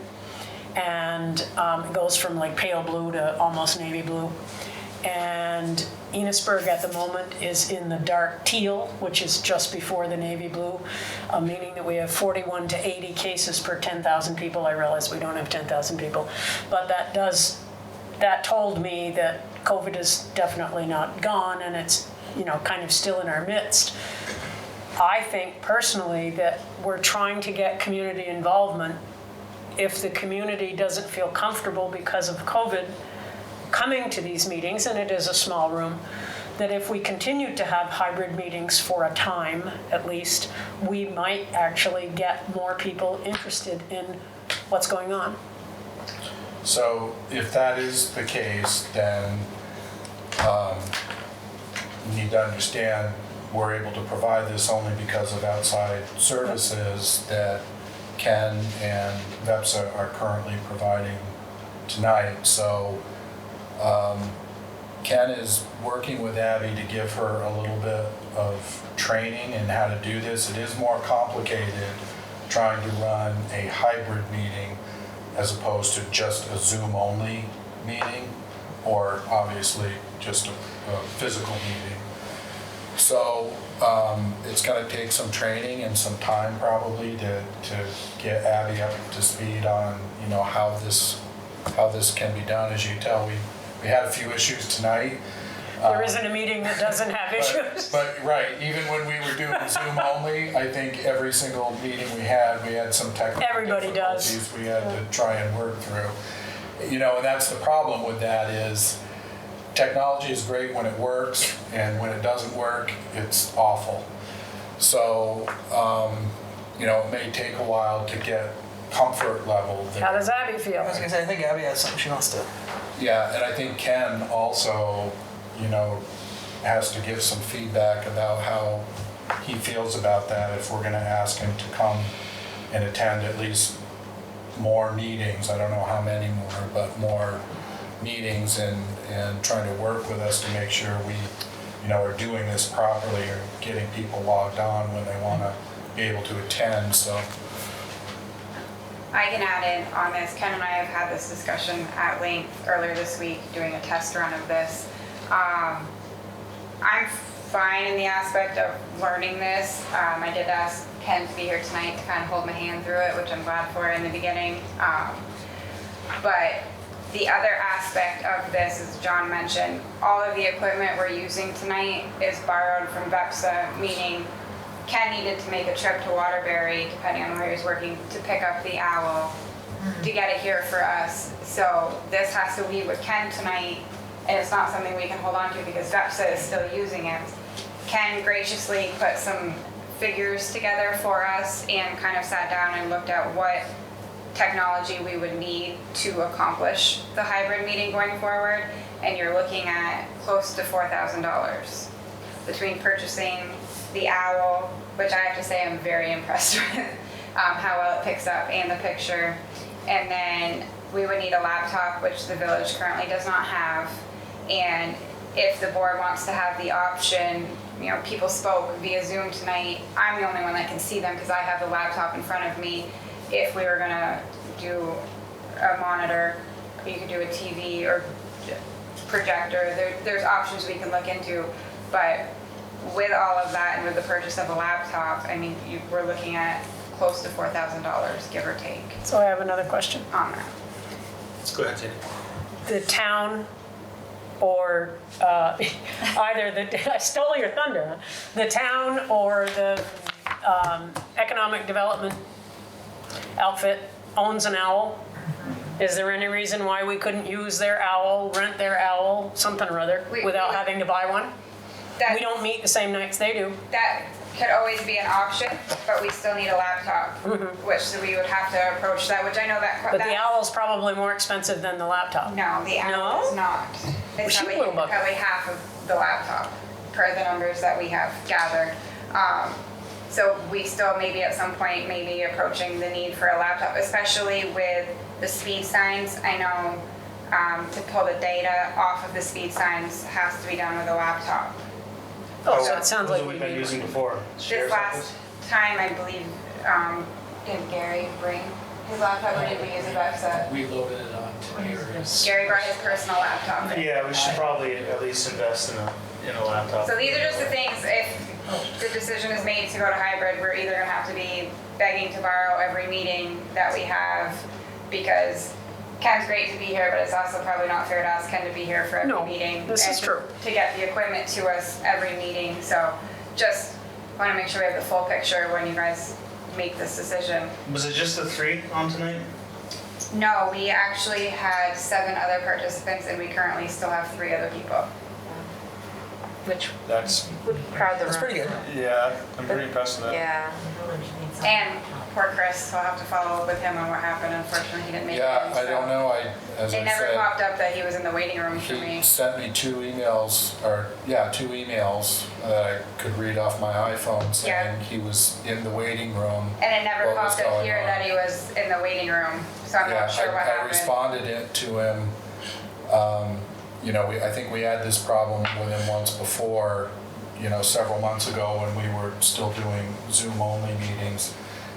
Speaker 2: And it goes from like pale blue to almost navy blue. And Innisberg at the moment is in the dark teal, which is just before the navy blue, meaning that we have 41 to 80 cases per 10,000 people. I realize we don't have 10,000 people, but that told me that COVID is definitely not gone, and it's, you know, kind of still in our midst. I think personally that we're trying to get community involvement. If the community doesn't feel comfortable because of COVID coming to these meetings, and it is a small room, that if we continue to have hybrid meetings for a time at least, we might actually get more people interested in what's going on.
Speaker 3: So if that is the case, then you need to understand we're able to provide this only because of outside services that Ken and VEPSA are currently providing tonight. So Ken is working with Abby to give her a little bit of training in how to do this. It is more complicated trying to run a hybrid meeting as opposed to just a Zoom-only meeting, or obviously just a physical meeting. So it's going to take some training and some time probably to get Abby up to speed on, you know, how this can be done. As you can tell, we had a few issues tonight.
Speaker 2: There isn't a meeting that doesn't have issues.
Speaker 3: But right, even when we were doing Zoom only, I think every single meeting we had some technical difficulties we had to try and work through. You know, and that's the problem with that is technology is great when it works, and when it doesn't work, it's awful. So, you know, it may take a while to get comfort level there.
Speaker 2: How does Abby feel?
Speaker 13: I was gonna say, I think Abby has something she wants to.
Speaker 3: Yeah, and I think Ken also, you know, has to give some feedback about how he feels about that if we're gonna ask him to come and attend at least more meetings. I don't know how many more, but more meetings and trying to work with us to make sure we, you know, are doing this properly or getting people logged on when they wanna be able to attend, so.
Speaker 4: I can add in on this. Ken and I have had this discussion at length earlier this week, doing a test run of this. I'm fine in the aspect of learning this. I did ask Ken to be here tonight to kind of hold my hand through it, which I'm glad for in the beginning. But the other aspect of this, as John mentioned, all of the equipment we're using tonight is borrowed from VEPSA, meaning Ken needed to make a trip to Waterbury, depending on where he was working, to pick up the owl to get it here for us. So this has to leave with Ken tonight, and it's not something we can hold on to because VEPSA is still using it. Ken graciously put some figures together for us and kind of sat down and looked at what technology we would need to accomplish the hybrid meeting going forward, and you're looking at close to $4,000 between purchasing the owl, which I have to say I'm very impressed with how well it picks up, and the picture. And then we would need a laptop, which the village currently does not have. And if the board wants to have the option, you know, people spoke via Zoom tonight. I'm the only one that can see them because I have the laptop in front of me. If we were gonna do a monitor, you could do a TV or projector. There's options we can look into, but with all of that and with the purchase of a laptop, I mean, we're looking at close to $4,000, give or take.
Speaker 2: So I have another question
Speaker 4: on that.
Speaker 1: Go ahead, Tina.
Speaker 2: The town or either the, I stole your thunder, the town or the economic development outfit owns an owl. Is there any reason why we couldn't use their owl, rent their owl, something or other, without having to buy one? We don't meet the same nights they do.
Speaker 4: That could always be an option, but we still need a laptop, which we would have to approach that, which I know that.
Speaker 2: But the owl's probably more expensive than the laptop.
Speaker 4: No, the owl is not. It's
Speaker 2: She
Speaker 4: probably,
Speaker 2: will look.
Speaker 4: probably half of the laptop, per the numbers that we have gathered. So we still maybe at some point, maybe approaching the need for a laptop, especially with the speed signs. I know to pull the data off of the speed signs has to be done with a laptop.
Speaker 2: Oh, so it sounds like
Speaker 1: we've been using before.
Speaker 4: This last time, I believe, did Gary bring his laptop or did we use a backset?
Speaker 16: We loaded it on Gary's.
Speaker 4: Gary brought his personal laptop.
Speaker 1: Yeah, we should probably at least invest in a laptop.
Speaker 4: So these are just the things, if the decision is made to go to hybrid, we're either gonna have to be begging to borrow every meeting that we have, because Ken's great to be here, but it's also probably not fair to ask Ken to be here for every meeting.
Speaker 2: This is true.
Speaker 4: To get the equipment to us every meeting, so just wanna make sure we have the full picture when you guys make this decision.
Speaker 1: Was it just the 3 on tonight?
Speaker 4: No, we actually had 7 other participants and we currently still have 3 other people.
Speaker 5: Which
Speaker 1: That's
Speaker 5: would crowd the room.
Speaker 13: That's pretty good.
Speaker 1: Yeah, I'm pretty impressed with that.
Speaker 5: Yeah.
Speaker 4: And poor Chris, I'll have to follow up with him on what happened. Unfortunately, he didn't make it.
Speaker 10: Yeah,
Speaker 4: in,
Speaker 10: I don't
Speaker 4: so-
Speaker 10: know, as I
Speaker 4: It never
Speaker 10: said,
Speaker 4: popped up that he was in the waiting room for me.
Speaker 10: he sent me 2 emails, two emails that I could read off my iPhone saying he was in the waiting room.
Speaker 4: And it never
Speaker 10: what was
Speaker 4: popped up
Speaker 10: going
Speaker 4: here
Speaker 10: on.
Speaker 4: that he was in the waiting room, so I'm
Speaker 10: Yeah,
Speaker 4: not sure what
Speaker 10: I
Speaker 4: happened.
Speaker 10: responded it to him. You know, I think we had this problem with him once before, you know, several months ago when we were still doing Zoom-only meetings,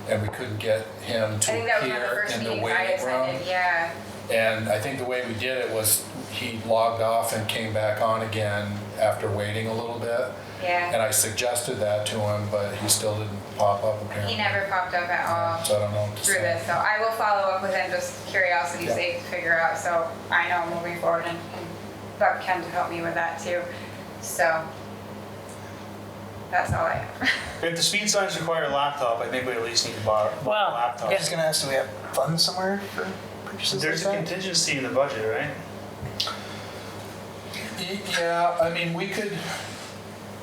Speaker 10: and we couldn't get him
Speaker 4: I
Speaker 10: to
Speaker 4: think that was one of the
Speaker 10: appear
Speaker 4: first
Speaker 10: in the
Speaker 4: meetings I
Speaker 10: waiting room.
Speaker 4: attended, yeah.
Speaker 10: And I think the way we did it was he logged off and came back on again after waiting a little bit.
Speaker 4: Yeah.
Speaker 10: And I suggested that to him, but he still didn't pop up apparently.
Speaker 4: He never popped up at all
Speaker 10: So I don't know what to
Speaker 4: through
Speaker 10: say.
Speaker 4: this, so I will follow up with him, just curiosity's
Speaker 10: Yeah.
Speaker 4: sake to figure out, so I know moving forward and bug Ken to help me with that too. So, that's all I have.
Speaker 1: If the speed signs require a laptop, I think we at least need to buy a
Speaker 2: Well,
Speaker 1: laptop.
Speaker 13: I was just gonna ask, do we have funds somewhere for purchases
Speaker 1: There's a
Speaker 13: like that?
Speaker 1: contingency in the budget, right?
Speaker 10: Yeah, I mean, we could,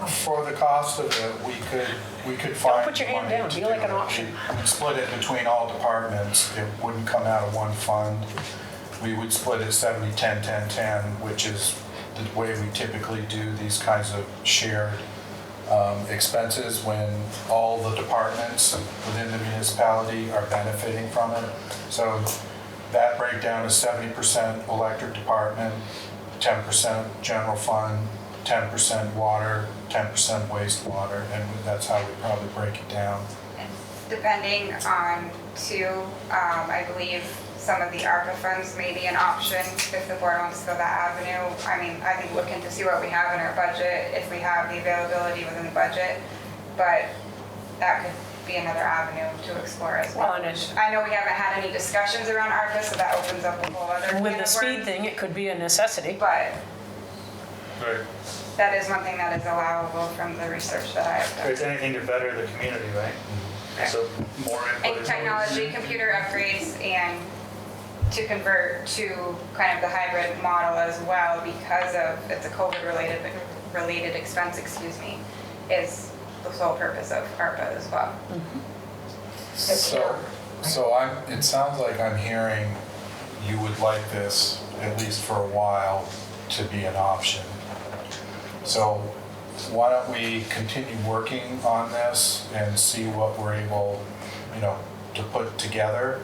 Speaker 10: for the cost of it, we could find
Speaker 2: put your hand
Speaker 10: money
Speaker 2: down,
Speaker 10: to
Speaker 2: be
Speaker 10: do
Speaker 2: like an
Speaker 10: it.
Speaker 2: auction.
Speaker 10: We'd split it between all departments. It wouldn't come out of one fund. We would split it 70-10-10-10, which is the way we typically do these kinds of shared expenses when all the departments within the municipality are benefiting from it. So that breakdown is 70% electric department, 10% general fund, 10% water, 10% wastewater, and that's how we probably break it down.
Speaker 4: Depending on too, I believe some of the ARPA funds may be an option if the board wants to go that avenue. I mean, I think looking to see what we have in our budget, if we have the availability within the budget, but that could be another avenue to explore as well.
Speaker 2: Well, and it's-
Speaker 4: I know we haven't had any discussions around ARPA, so that opens up a whole other can
Speaker 2: With the
Speaker 4: of
Speaker 2: speed
Speaker 4: worms.
Speaker 2: thing, it could be a necessity.
Speaker 4: But
Speaker 1: Right.
Speaker 4: that is one thing that is allowable from the research that I have done.
Speaker 1: It's anything to better the community, right? So more input
Speaker 4: And
Speaker 1: is
Speaker 4: technology,
Speaker 1: always-
Speaker 4: computer upgrades, and to convert to kind of the hybrid model as well, because of, it's a COVID-related expense, excuse me, is the sole purpose of ARPA as well.
Speaker 10: So it sounds like I'm hearing you would like this, at least for a while, to be an option. So why don't we continue working on this and see what we're able, you know, to put together.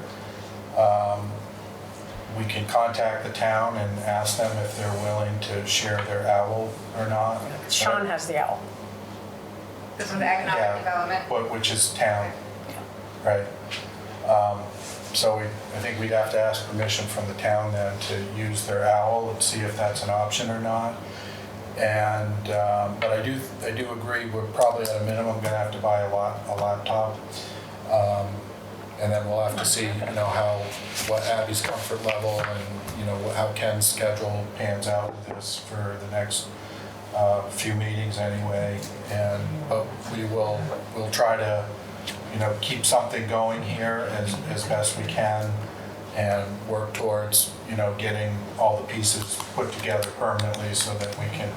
Speaker 10: We can contact the town and ask them if they're willing to share their owl or not.
Speaker 2: Sean has the owl.
Speaker 4: This is the economic development.
Speaker 10: Which is town, right? So I think we'd have to ask permission from the town then to use their owl and see if that's an option or not. And, but I do agree, we're probably at a minimum gonna have to buy a laptop.
Speaker 3: And then we'll have to see, what Abby's comfort level and, how Ken's schedule pans out with this for the next few meetings anyway. But we'll try to, keep something going here as best we can and work towards, getting all the pieces put together permanently so that we can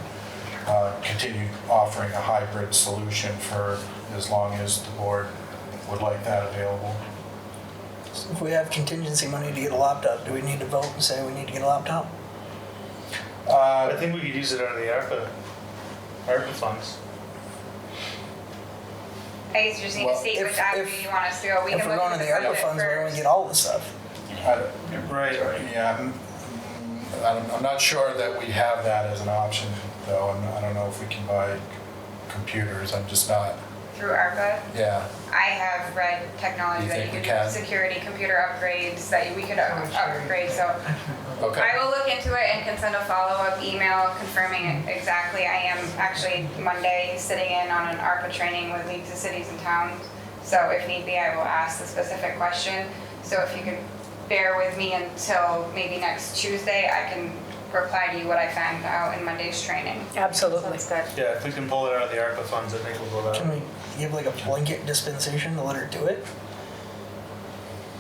Speaker 3: continue offering a hybrid solution for as long as the board would like that available.
Speaker 13: So if we have contingency money to get a laptop, do we need to vote and say we need to get a laptop?
Speaker 1: I think we could use it under the ARPA funds.
Speaker 4: I guess you just need to state which avenue you want us to go. We
Speaker 13: If
Speaker 4: can
Speaker 13: we're
Speaker 4: look
Speaker 13: going to
Speaker 4: into
Speaker 13: the
Speaker 4: the
Speaker 13: ARPA
Speaker 4: budget
Speaker 13: funds, we're going to
Speaker 4: first.
Speaker 13: get all the stuff.
Speaker 1: Right.
Speaker 3: Yeah, I'm not sure that we have that as an option, though. I don't know if we can buy computers. I'm just not,
Speaker 4: Through ARPA.
Speaker 3: yeah.
Speaker 4: I have read technology
Speaker 3: You
Speaker 4: that
Speaker 3: think
Speaker 4: you
Speaker 3: we
Speaker 4: can
Speaker 3: can?
Speaker 4: do security computer upgrades that we could upgrade, so
Speaker 3: Okay.
Speaker 4: I will look into it and can send a follow-up email confirming it exactly. I am actually Monday sitting in on an ARPA training with leagues of cities and towns, so if need be, I will ask the specific question. So if you could bear with me until maybe next Tuesday, I can reply to you what I found out in Monday's training.
Speaker 2: Absolutely.
Speaker 5: Sounds good.
Speaker 1: Yeah, if we can pull it out of the ARPA funds, I think we'll go that
Speaker 13: Can
Speaker 1: way.
Speaker 13: we give like a blanket dispensation to let her do it?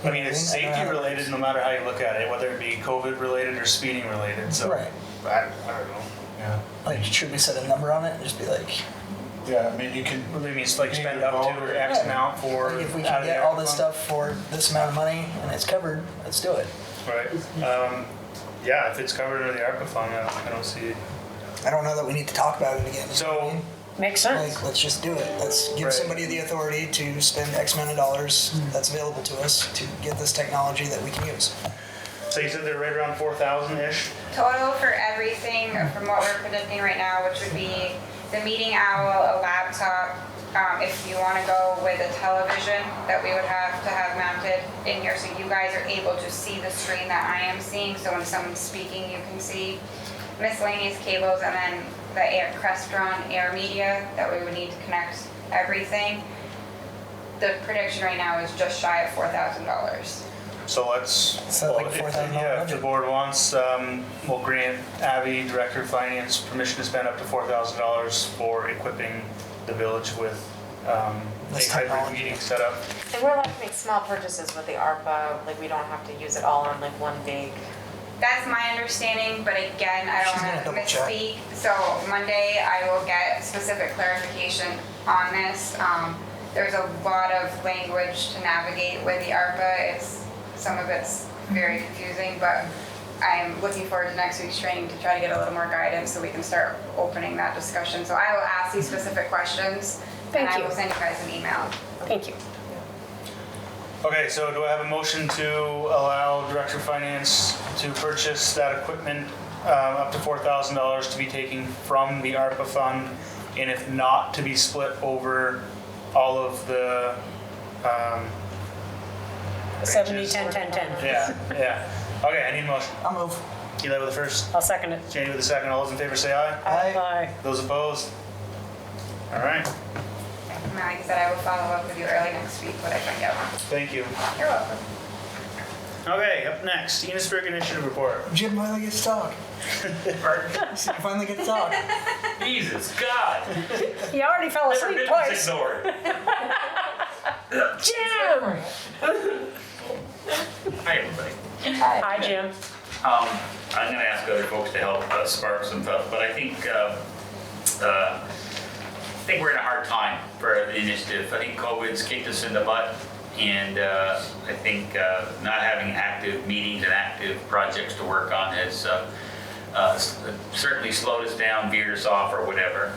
Speaker 1: I mean, it's
Speaker 13: I don't know
Speaker 1: safety
Speaker 13: how it
Speaker 1: related
Speaker 13: works.
Speaker 1: no matter how you look at it, whether it be COVID related or speeding related, so.
Speaker 13: Right.
Speaker 1: I don't know.
Speaker 3: Yeah.
Speaker 13: Like, should we set a number on it and just be like,
Speaker 3: Yeah, I mean, you can,
Speaker 1: What do you mean, it's like
Speaker 3: You
Speaker 1: spend
Speaker 3: need to
Speaker 1: up
Speaker 3: vote
Speaker 1: to
Speaker 3: or-
Speaker 1: X
Speaker 13: Yeah.
Speaker 1: amount for.
Speaker 13: if we
Speaker 1: out
Speaker 13: can
Speaker 1: of
Speaker 13: get
Speaker 1: the
Speaker 13: all
Speaker 1: ARPA
Speaker 13: this
Speaker 1: fund?
Speaker 13: stuff for this amount of money and it's covered, let's do it.
Speaker 1: Right. Yeah, if it's covered under the ARPA fund, I don't see it.
Speaker 13: I don't know that we need to talk about it again.
Speaker 1: So,
Speaker 2: Makes sense.
Speaker 13: Like, let's just do it. Let's give
Speaker 1: Right.
Speaker 13: somebody the authority to spend X amount of dollars that's available to us to get this technology that we can use.
Speaker 1: so you said they're right around 4,000-ish?
Speaker 4: Total for everything from what we're predicting right now, which would be the meeting owl, a laptop, if you want to go with a television that we would have to have mounted in here so you guys are able to see the screen that I am seeing, so when someone's speaking you can see. Miscellaneous cables, and then the Crestron Air Media that we would need to connect everything. The prediction right now is just shy of $4,000.
Speaker 1: So let's,
Speaker 13: So like
Speaker 1: well, if-
Speaker 13: $4,000
Speaker 1: yeah, if the
Speaker 13: budget.
Speaker 1: board wants, we'll grant Abby, Director of Finance, permission to spend up to $4,000 for equipping the village with
Speaker 13: This
Speaker 1: a hybrid
Speaker 13: technology.
Speaker 1: meeting setup.
Speaker 5: And we're allowed to make small purchases with the ARPA, like we don't have to use it all on like one big.
Speaker 4: That's my understanding, but again, I
Speaker 13: She's
Speaker 4: don't
Speaker 13: gonna
Speaker 4: want to
Speaker 13: double check.
Speaker 4: misspeak. So Monday, I will get specific clarification on this. There's a lot of language to navigate with the ARPA. Some of it's very confusing, but I'm looking forward to next week's training to try to get a little more guidance so we can start opening that discussion. So I will ask these specific questions, and
Speaker 2: Thank
Speaker 4: I
Speaker 2: you.
Speaker 4: will send you guys an email.
Speaker 2: Thank you.
Speaker 1: Okay, so do I have a motion to allow Director of Finance to purchase that equipment up to $4,000 to be taken from the ARPA fund, and if not, to be split over all of the,
Speaker 2: 70, 10, 10, 10.
Speaker 1: yeah. Okay, I need a motion.
Speaker 13: I'll move.
Speaker 1: Eli with the first,
Speaker 2: I'll second it.
Speaker 1: Jamie with the second. All those in favor say aye.
Speaker 2: Aye.
Speaker 1: Those opposed? All right,
Speaker 4: And like I said, I will follow up with you early next week what I find out.
Speaker 1: thank you.
Speaker 4: You're welcome.
Speaker 1: Okay, up next, Innisberg Initiative Report.
Speaker 13: Jim finally gets to talk. You finally get to talk.
Speaker 14: Jesus, God.
Speaker 2: You already fell
Speaker 14: Never
Speaker 2: asleep
Speaker 14: been
Speaker 2: twice.
Speaker 14: ignored.
Speaker 2: Jim!
Speaker 14: Hi, everybody.
Speaker 2: Hi, Jim.
Speaker 14: I'm gonna ask other folks to help spark some stuff, but I think we're in a hard time for the initiative. I think COVID's kicked us in the butt, and I think not having active meetings and active projects to work on has certainly slowed us down, veered us off, or whatever.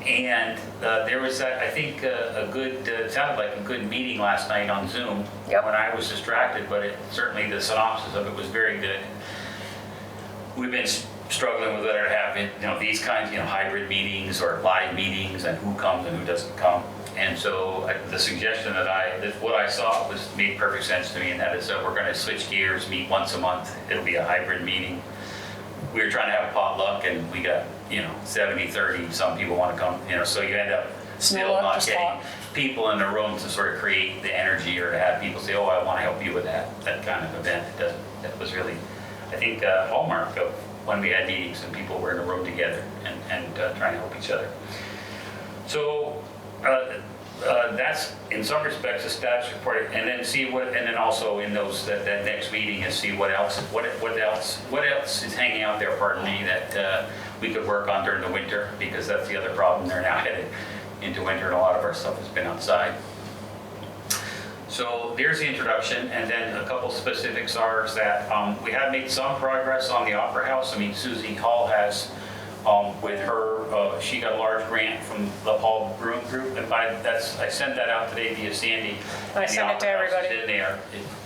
Speaker 14: And there was, I think, a good, it sounded like a good meeting last night on Zoom.
Speaker 2: Yep.
Speaker 14: When I was distracted, but certainly the synopsis of it was very good. We've been struggling with whether to have, these kinds, hybrid meetings or live meetings, and who comes and who doesn't come. And so the suggestion that what I saw made perfect sense to me, and that is that we're going to switch gears, meet once a month. It'll be a hybrid meeting. We were trying to have a potluck, and we got 70-30. Some people want to come, so you end up still
Speaker 2: up
Speaker 14: not
Speaker 2: the
Speaker 14: getting
Speaker 2: spot.
Speaker 14: people in the room to sort of create the energy or to have people say, oh, I want to help you with that kind of event. That was really, I think, a hallmark of when we had meetings and people were in a room together and trying to help each other. So that's in some respects a status report, and then see what, and then also in those that next meeting is see what else is hanging out there. Pardon me, that we could work on during the winter, because that's the other problem. They're now headed into winter, and a lot of our stuff has been outside. So there's the introduction, and then a couple specifics are that we have made some progress on the Opera House. I mean, Susie Hall has, with her, she got a large grant from the Paul Broom Group, and I sent that out today via Sandy.
Speaker 2: I sent it to everybody.
Speaker 14: In there,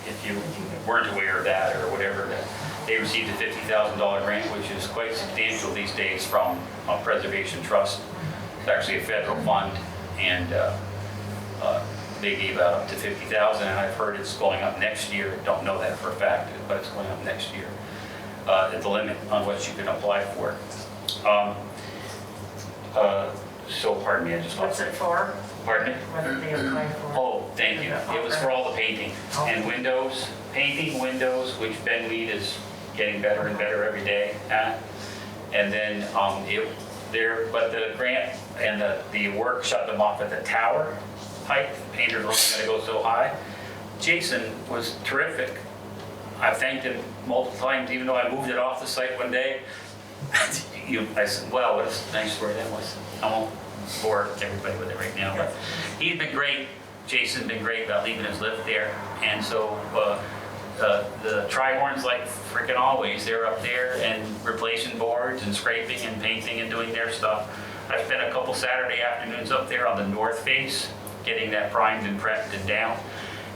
Speaker 14: if you weren't aware of that or whatever, that they received a $50,000 grant, which is quite substantial these days from Preservation Trust. It's actually a federal fund, and they gave out up to $50,000, and I've heard it's going up next year. Don't know that for a fact, but it's going up next year at the limit on what you can apply for. So pardon me, I just
Speaker 11: What's it for?
Speaker 14: Pardon me?
Speaker 11: What did they apply for?
Speaker 14: Oh, thank you. It was for all the painting and windows, painting windows, which Ben Weed is getting better and better every day at. And then but the grant and the work shut them off at the tower height. Painters weren't going to go so high. Jason was terrific. I thanked him multiple times, even though I moved it off the site one day. I said, well, what a nice story that was. I won't bore everybody with it right now, but he's been great. Jason's been great about leaving his lift there. And so the Tri-Horns, like freaking always, they're up there and replacing boards and scraping and painting and doing their stuff. I spent a couple Saturday afternoons up there on the north face, getting that primed and prepped and down.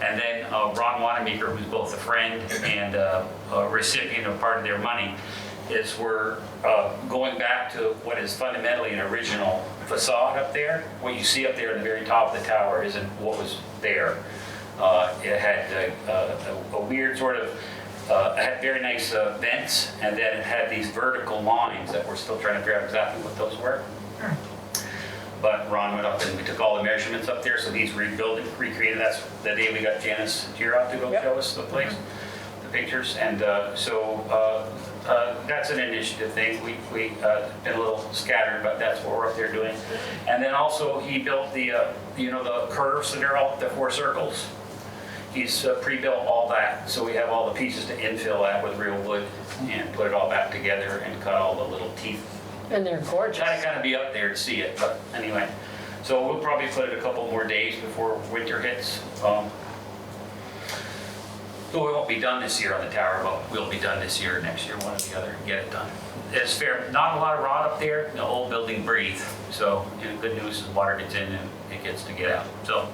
Speaker 14: And then Ron Wanamaker, who's both a friend and a recipient of part of their money, is we're going back to what is fundamentally an original facade up there. What you see up there at the very top of the tower isn't what was there. It had a weird sort of, it had very nice vents, and then it had these vertical lines that we're still trying to figure out exactly what those were. But Ron went up and we took all the measurements up there, so these recreated. That's the day we got Janice Giroux to go show us the place, the pictures. And that's an initiative thing. We've been a little scattered, but that's what we're up there doing. And then also he built the, the curves that are all the 4 circles. He's pre-built all that, so we have all the pieces to infill that with real wood and put it all back together and cut all the little teeth.
Speaker 2: And they're gorgeous.
Speaker 14: Gotta kind of be up there to see it, but anyway. So we'll probably put it a couple more days before winter hits. So we won't be done this year on the tower, but we'll be done this year, next year, one or the other, and get it done. It's fair, not a lot of rot up there. The old building breathe. So the good news is water gets in and it gets to get out. So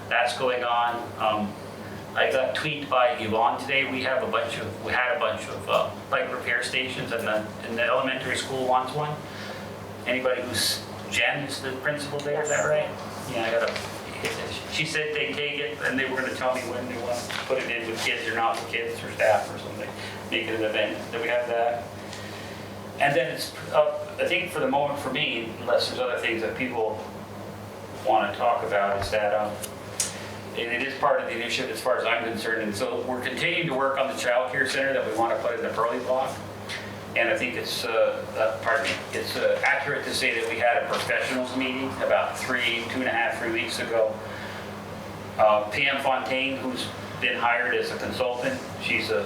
Speaker 14: that's going on. I got tweaked by Yvonne today. We had a bunch of pipe repair stations, and the elementary school wants one. Anybody who's Jen is the principal there, is that right? Yeah, she said they'd take it, and they were going to tell me when they want to put it in with kids or not with kids or staff or something. Make it an event. Then we have that. And then it's, I think for the moment for me, unless there's other things that people want to talk about, is that and it is part of the initiative as far as I'm concerned. And so we're continuing to work on the child care center that we want to put in the Pearly Block. And I think it's, it's accurate to say that we had a professionals meeting about 2.5, 3 weeks ago. PM Fontaine, who's been hired as a consultant, she's a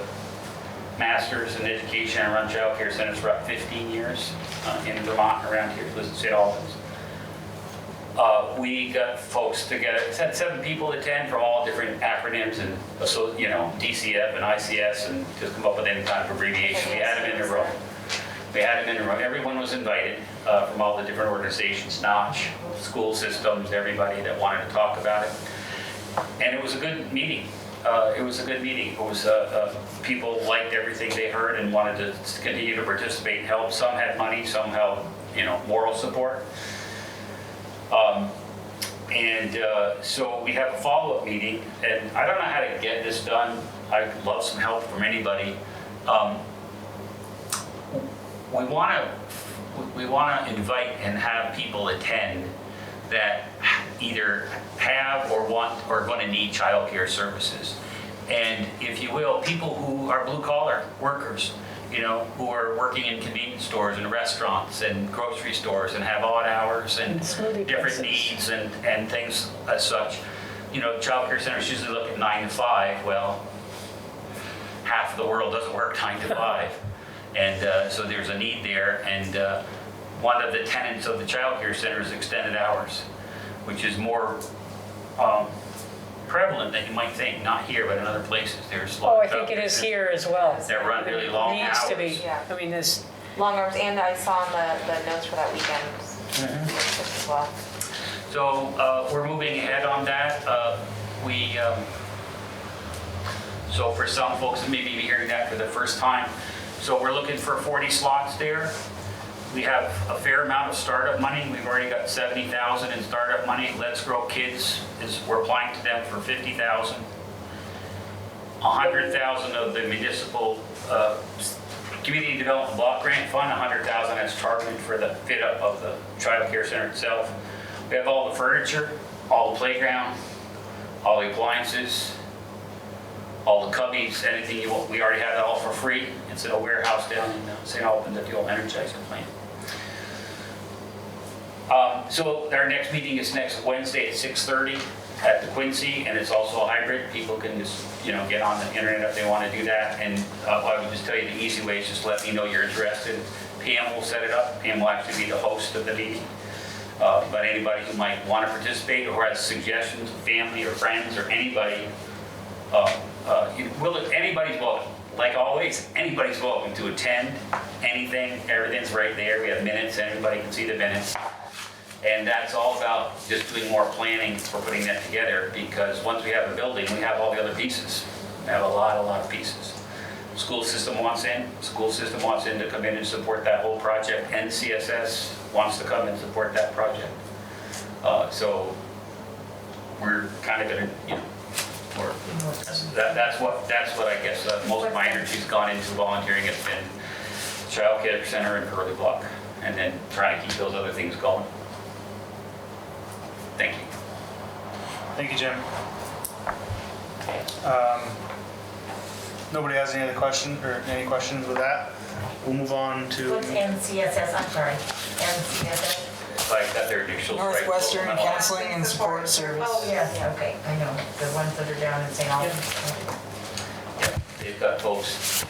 Speaker 14: master's in education and run child care centers for about 15 years in Vermont around here, lives in St. Albans. We got folks together, 7 people attend from all different acronyms and DCF and ICS, and just come up with any kind of abbreviation. We had them in the room. Everyone was invited from all the different organizations, Notch, school systems, everybody that wanted to talk about it. And it was a good meeting. It was people liked everything they heard and wanted to continue to participate and help. Some had money, some held, moral support. So we have a follow-up meeting, and I don't know how to get this done. I'd love some help from anybody. We want to invite and have people attend that either have or want or going to need childcare services. And if you will, people who are blue collar workers, you know, who are working in convenience stores and restaurants and grocery stores and have odd hours and different needs and things as such. You know, childcare centers usually look at 9 to 5. Well, half of the world doesn't work 9 to 5. And so there's a need there. And one of the tenets of the childcare center is extended hours, which is more prevalent than you might think. Not here, but in other places. There's
Speaker 2: Oh, I think it is here as well.
Speaker 14: That run really long
Speaker 2: Needs
Speaker 14: hours.
Speaker 2: to be.
Speaker 5: Yeah.
Speaker 2: I mean, this.
Speaker 5: Long hours, and I saw on the notes for that weekend as well.
Speaker 14: So we're moving ahead on that. So for some folks that may be hearing that for the first time, so we're looking for 40 slots there. We have a fair amount of startup money. We've already got 70,000 in startup money. Let's Grow Kids we're applying to them for 50,000. 100,000 of the municipal community development block grant fund. 100,000 that's targeted for the fit up of the child care center itself. We have all the furniture, all the playground, all the appliances, all the cubbies, anything you want. We already have that all for free. It's in a warehouse down in St. Albans at the old Energizer plant. So our next meeting is next Wednesday at 6:30 at the Quincy, and it's also a hybrid. People can just, you know, get on the internet if they want to do that. And I would just tell you the easy way is just let me know you're interested. Pam will set it up. Pam will actually be the host of the meeting. But anybody who might want to participate or has suggestions, family or friends or anybody, anybody's welcome. Like always, anybody's welcome to attend anything. Everything's right there. We have minutes. Anybody can see the minutes. And that's all about just doing more planning for putting that together, because once we have a building, we have all the other pieces. We have a lot of pieces. School system wants in. School system wants in to come in and support that whole project. And CSS wants to come and support that project. So we're kind of going to, you know, that's what I guess most of my energy's gone into volunteering. It's been Child Care Center and Curly Block, and then trying to keep those other things going. Thank you.
Speaker 1: Thank you, Jim. Nobody has any other questions or any questions with that? We'll move on to.
Speaker 11: What's NCSS? I'm sorry. NCSS?
Speaker 14: Like that, their initials.
Speaker 13: Northwestern
Speaker 14: right?
Speaker 13: Counseling and Support Service.
Speaker 11: Oh, yeah, okay. I know. The ones that are down in St. Albans.
Speaker 14: Yeah, they've got folks.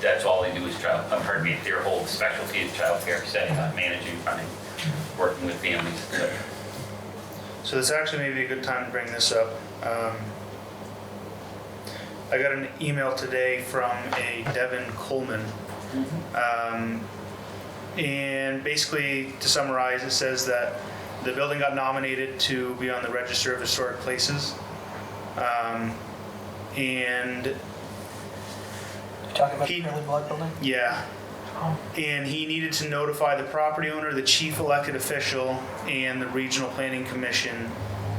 Speaker 14: That's all they do is pardon me. Their whole specialty is child care, setting up, managing, running, working with families, etc.
Speaker 1: So this actually may be a good time to bring this up. I got an email today from a Devin Coleman. And basically, to summarize, it says that the building got nominated to be on the Register of Historic Places. And
Speaker 13: You're talking about the Curly Block building?
Speaker 1: yeah. And he needed to notify the property owner, the chief elected official, and the regional planning commission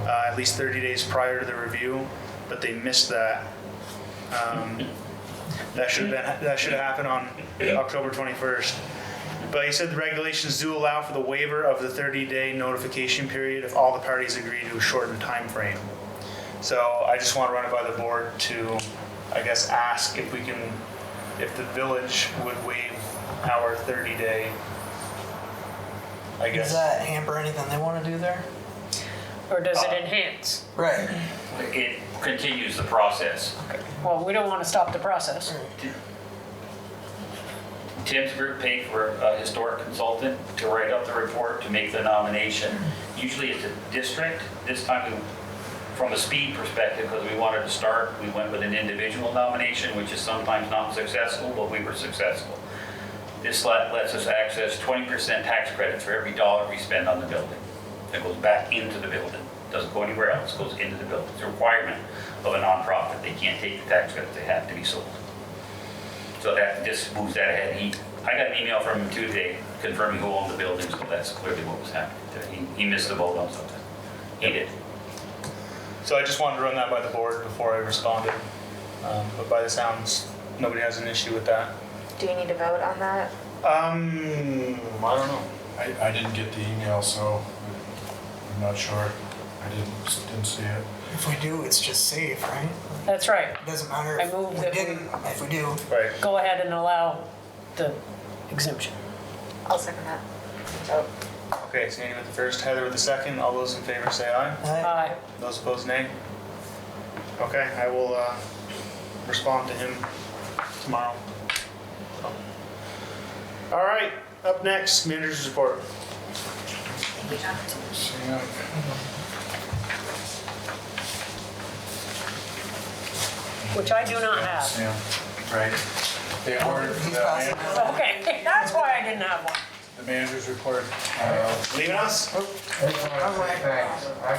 Speaker 1: at least 30 days prior to the review, but they missed that. That should have happened on October 21st. But he said the regulations do allow for the waiver of the 30-day notification period if all the parties agree to a shortened time frame. So I just want to run it by the board to, I guess, ask if the village would waive our 30-day, I guess.
Speaker 13: Does that hamper anything they want to do there?
Speaker 2: Or does it enhance?
Speaker 13: Right.
Speaker 14: It continues the process.
Speaker 2: Well, we don't want to stop the process.
Speaker 14: Tim's group paid for a historic consultant to write up the report to make the nomination. Usually it's a district. This time, from a speed perspective, because we wanted to start, we went with an individual nomination, which is sometimes not successful, but we were successful. This lets us access 20% tax credits for every dollar we spend on the building. It goes back into the building. Doesn't go anywhere else, goes into the building. It's a requirement of a nonprofit. They can't take the tax credits, they have to be sold. So that just moves that ahead. I got an email from him too today confirming who owned the building, so that's clearly what was happening today. He missed the vote on something. He did.
Speaker 1: So I just wanted to run that by the board before I responded. But by the sounds, nobody has an issue with that.
Speaker 5: Do we need to vote on that?
Speaker 1: I don't know.
Speaker 3: I didn't get the email, so I'm not sure. I didn't see it.
Speaker 13: If we do, it's just safe, right?
Speaker 2: That's right.
Speaker 13: It doesn't matter
Speaker 2: I
Speaker 13: if
Speaker 2: move
Speaker 13: we
Speaker 2: that
Speaker 13: didn't, if we do.
Speaker 1: Right.
Speaker 2: Go ahead and allow the exemption.
Speaker 5: I'll second that. Oh,
Speaker 1: Okay, Sandy with the first, Heather with the second. All those in favor say aye.
Speaker 2: Aye.
Speaker 1: Those opposed, nay. Okay, I will respond to him tomorrow. All right, up next, manager's report.
Speaker 6: Thank you, Jonathan.
Speaker 2: Which I do not have.
Speaker 3: Sam, right. They ordered
Speaker 13: He's
Speaker 3: the
Speaker 13: passing
Speaker 3: man-
Speaker 13: out.
Speaker 2: Okay, that's why I didn't have one.
Speaker 3: the manager's report.
Speaker 1: Leaving us?
Speaker 10: I just want to say thanks. I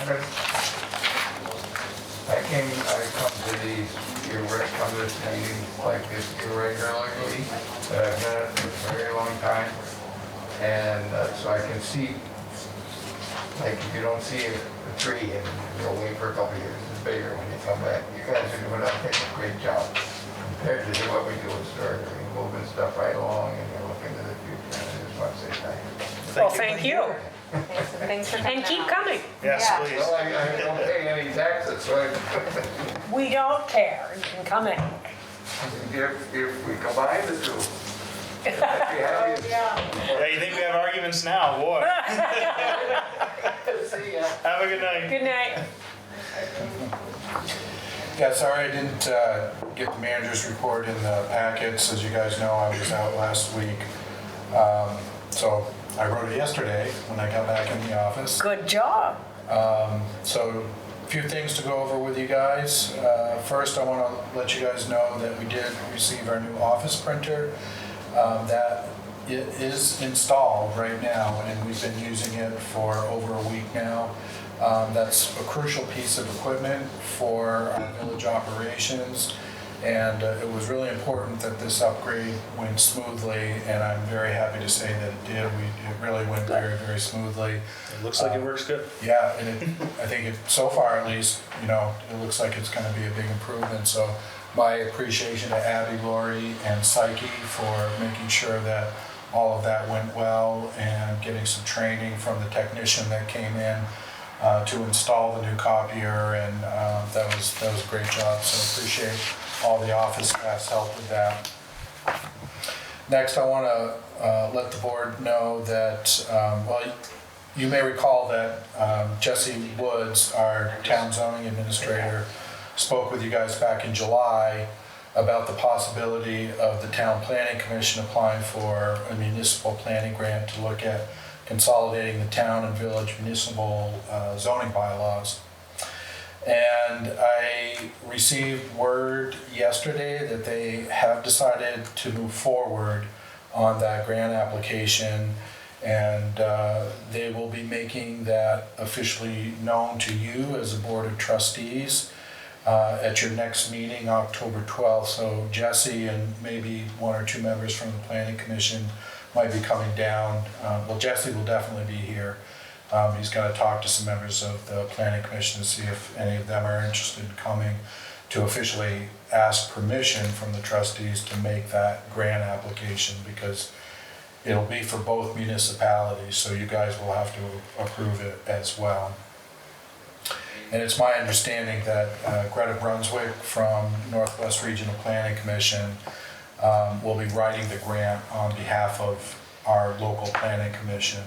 Speaker 10: come to these, come to this meetings like this irregularly, but I've done it for a very long time. And so I can see, like if you don't see a tree and you'll wait for a couple years, it's bigger when you come back. You guys are doing, I think, a great job compared to what we do historically, moving stuff right along and you're looking to the future. And I just want to say thanks.
Speaker 2: Well, thank you.
Speaker 5: thanks for coming
Speaker 2: And keep
Speaker 5: out.
Speaker 2: coming.
Speaker 1: Yes,
Speaker 5: Yeah.
Speaker 1: please.
Speaker 10: Well, I don't pay any taxes, so
Speaker 2: We don't care. You can come in.
Speaker 10: if we combine the two, I'd be happy.
Speaker 1: Yeah, you think we have arguments now, boy.
Speaker 10: See ya.
Speaker 1: Have a good night.
Speaker 2: Good night.
Speaker 3: Yeah, sorry I didn't get the manager's report in the packets. As you guys know, I was out last week. So I wrote it yesterday when I got back in the office.
Speaker 2: Good job.
Speaker 3: So a few things to go over with you guys. First, I want to let you guys know that we did receive our new office printer. That it is installed right now, and we've been using it for over a week now. That's a crucial piece of equipment for our village operations, and it was really important that this upgrade went smoothly, and I'm very happy to say that it did. It really went very, very smoothly.
Speaker 1: It looks like it works good.
Speaker 3: Yeah, and I think so far at least, it looks like it's going to be a big improvement. So my appreciation to Abby, Lori, and Psyche for making sure that all of that went well and getting some training from the technician that came in to install the new copier, and that was a great job. So appreciate all the office staff's help with that. Next, I want to let the board know that, you may recall that Jesse Woods, our town zoning administrator, spoke with you guys back in July about the possibility of the town planning commission applying for a municipal planning grant to look at consolidating the town and village municipal zoning bylaws. And I received word yesterday that they have decided to move forward on that grant application, and they will be making that officially known to you as a board of trustees at your next meeting, October 12th. So Jesse and maybe one or two members from the planning commission might be coming down. Well, Jesse will definitely be here. He's going to talk to some members of the planning commission to see if any of them are interested in coming to officially ask permission from the trustees to make that grant application, because it'll be for both municipalities, so you guys will have to approve it as well. And it's my understanding that Greta Brunswick from Northwest Regional Planning Commission will be writing the grant on behalf of our local planning commission.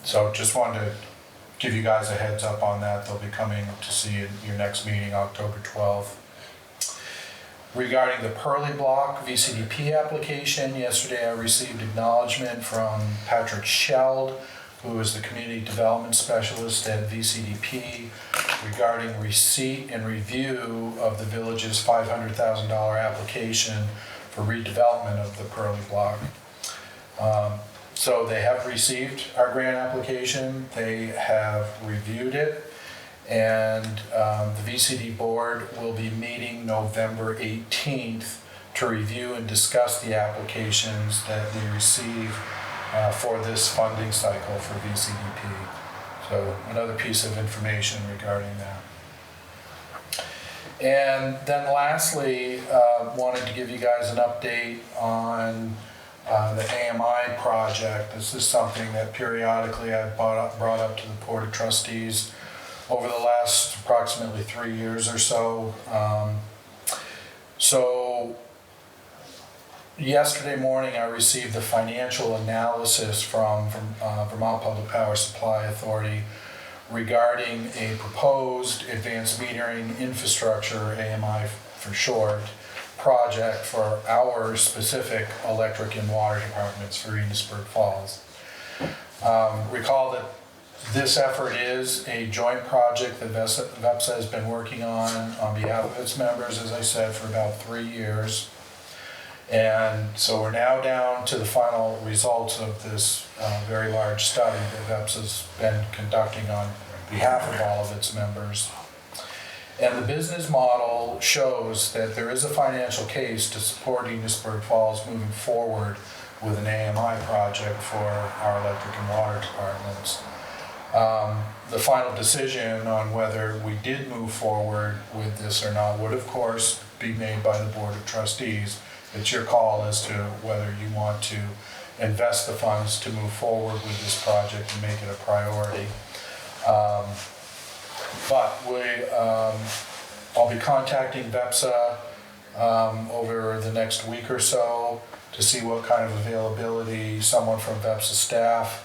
Speaker 3: So just wanted to give you guys a heads up on that. They'll be coming to see you at your next meeting, October 12th. Regarding the Pearly Block VCDP application, yesterday I received acknowledgement from Patrick Sheld, who is the Community Development Specialist at VCDP, regarding receipt and review of the village's $500,000 application for redevelopment of the Pearly Block. So they have received our grant application, they have reviewed it, and the VCD board will be meeting November 18th to review and discuss the applications that they receive for this funding cycle for VCDP. So another piece of information regarding that. And then lastly, wanted to give you guys an update on the AMI project. This is something that periodically I've brought up to the Board of Trustees over the last approximately 3 years or so. So yesterday morning I received the financial analysis from Vermont Public Power Supply Authority regarding a proposed advanced metering infrastructure, AMI for short, project for our specific electric and water departments for Innisberg Falls. Recall that this effort is a joint project that VEPSA has been working on behalf of its members, as I said, for about 3 years. And so we're now down to the final results of this very large study that VEPSA's been conducting on behalf of all of its members. And the business model shows that there is a financial case to support Innisberg Falls moving forward with an AMI project for our electric and water departments. The final decision on whether we did move forward with this or not would, of course, be made by the Board of Trustees. It's your call as to whether you want to invest the funds to move forward with this project and make it a priority. But I'll be contacting VEPSA over the next week or so to see what kind of availability someone from VEPSA staff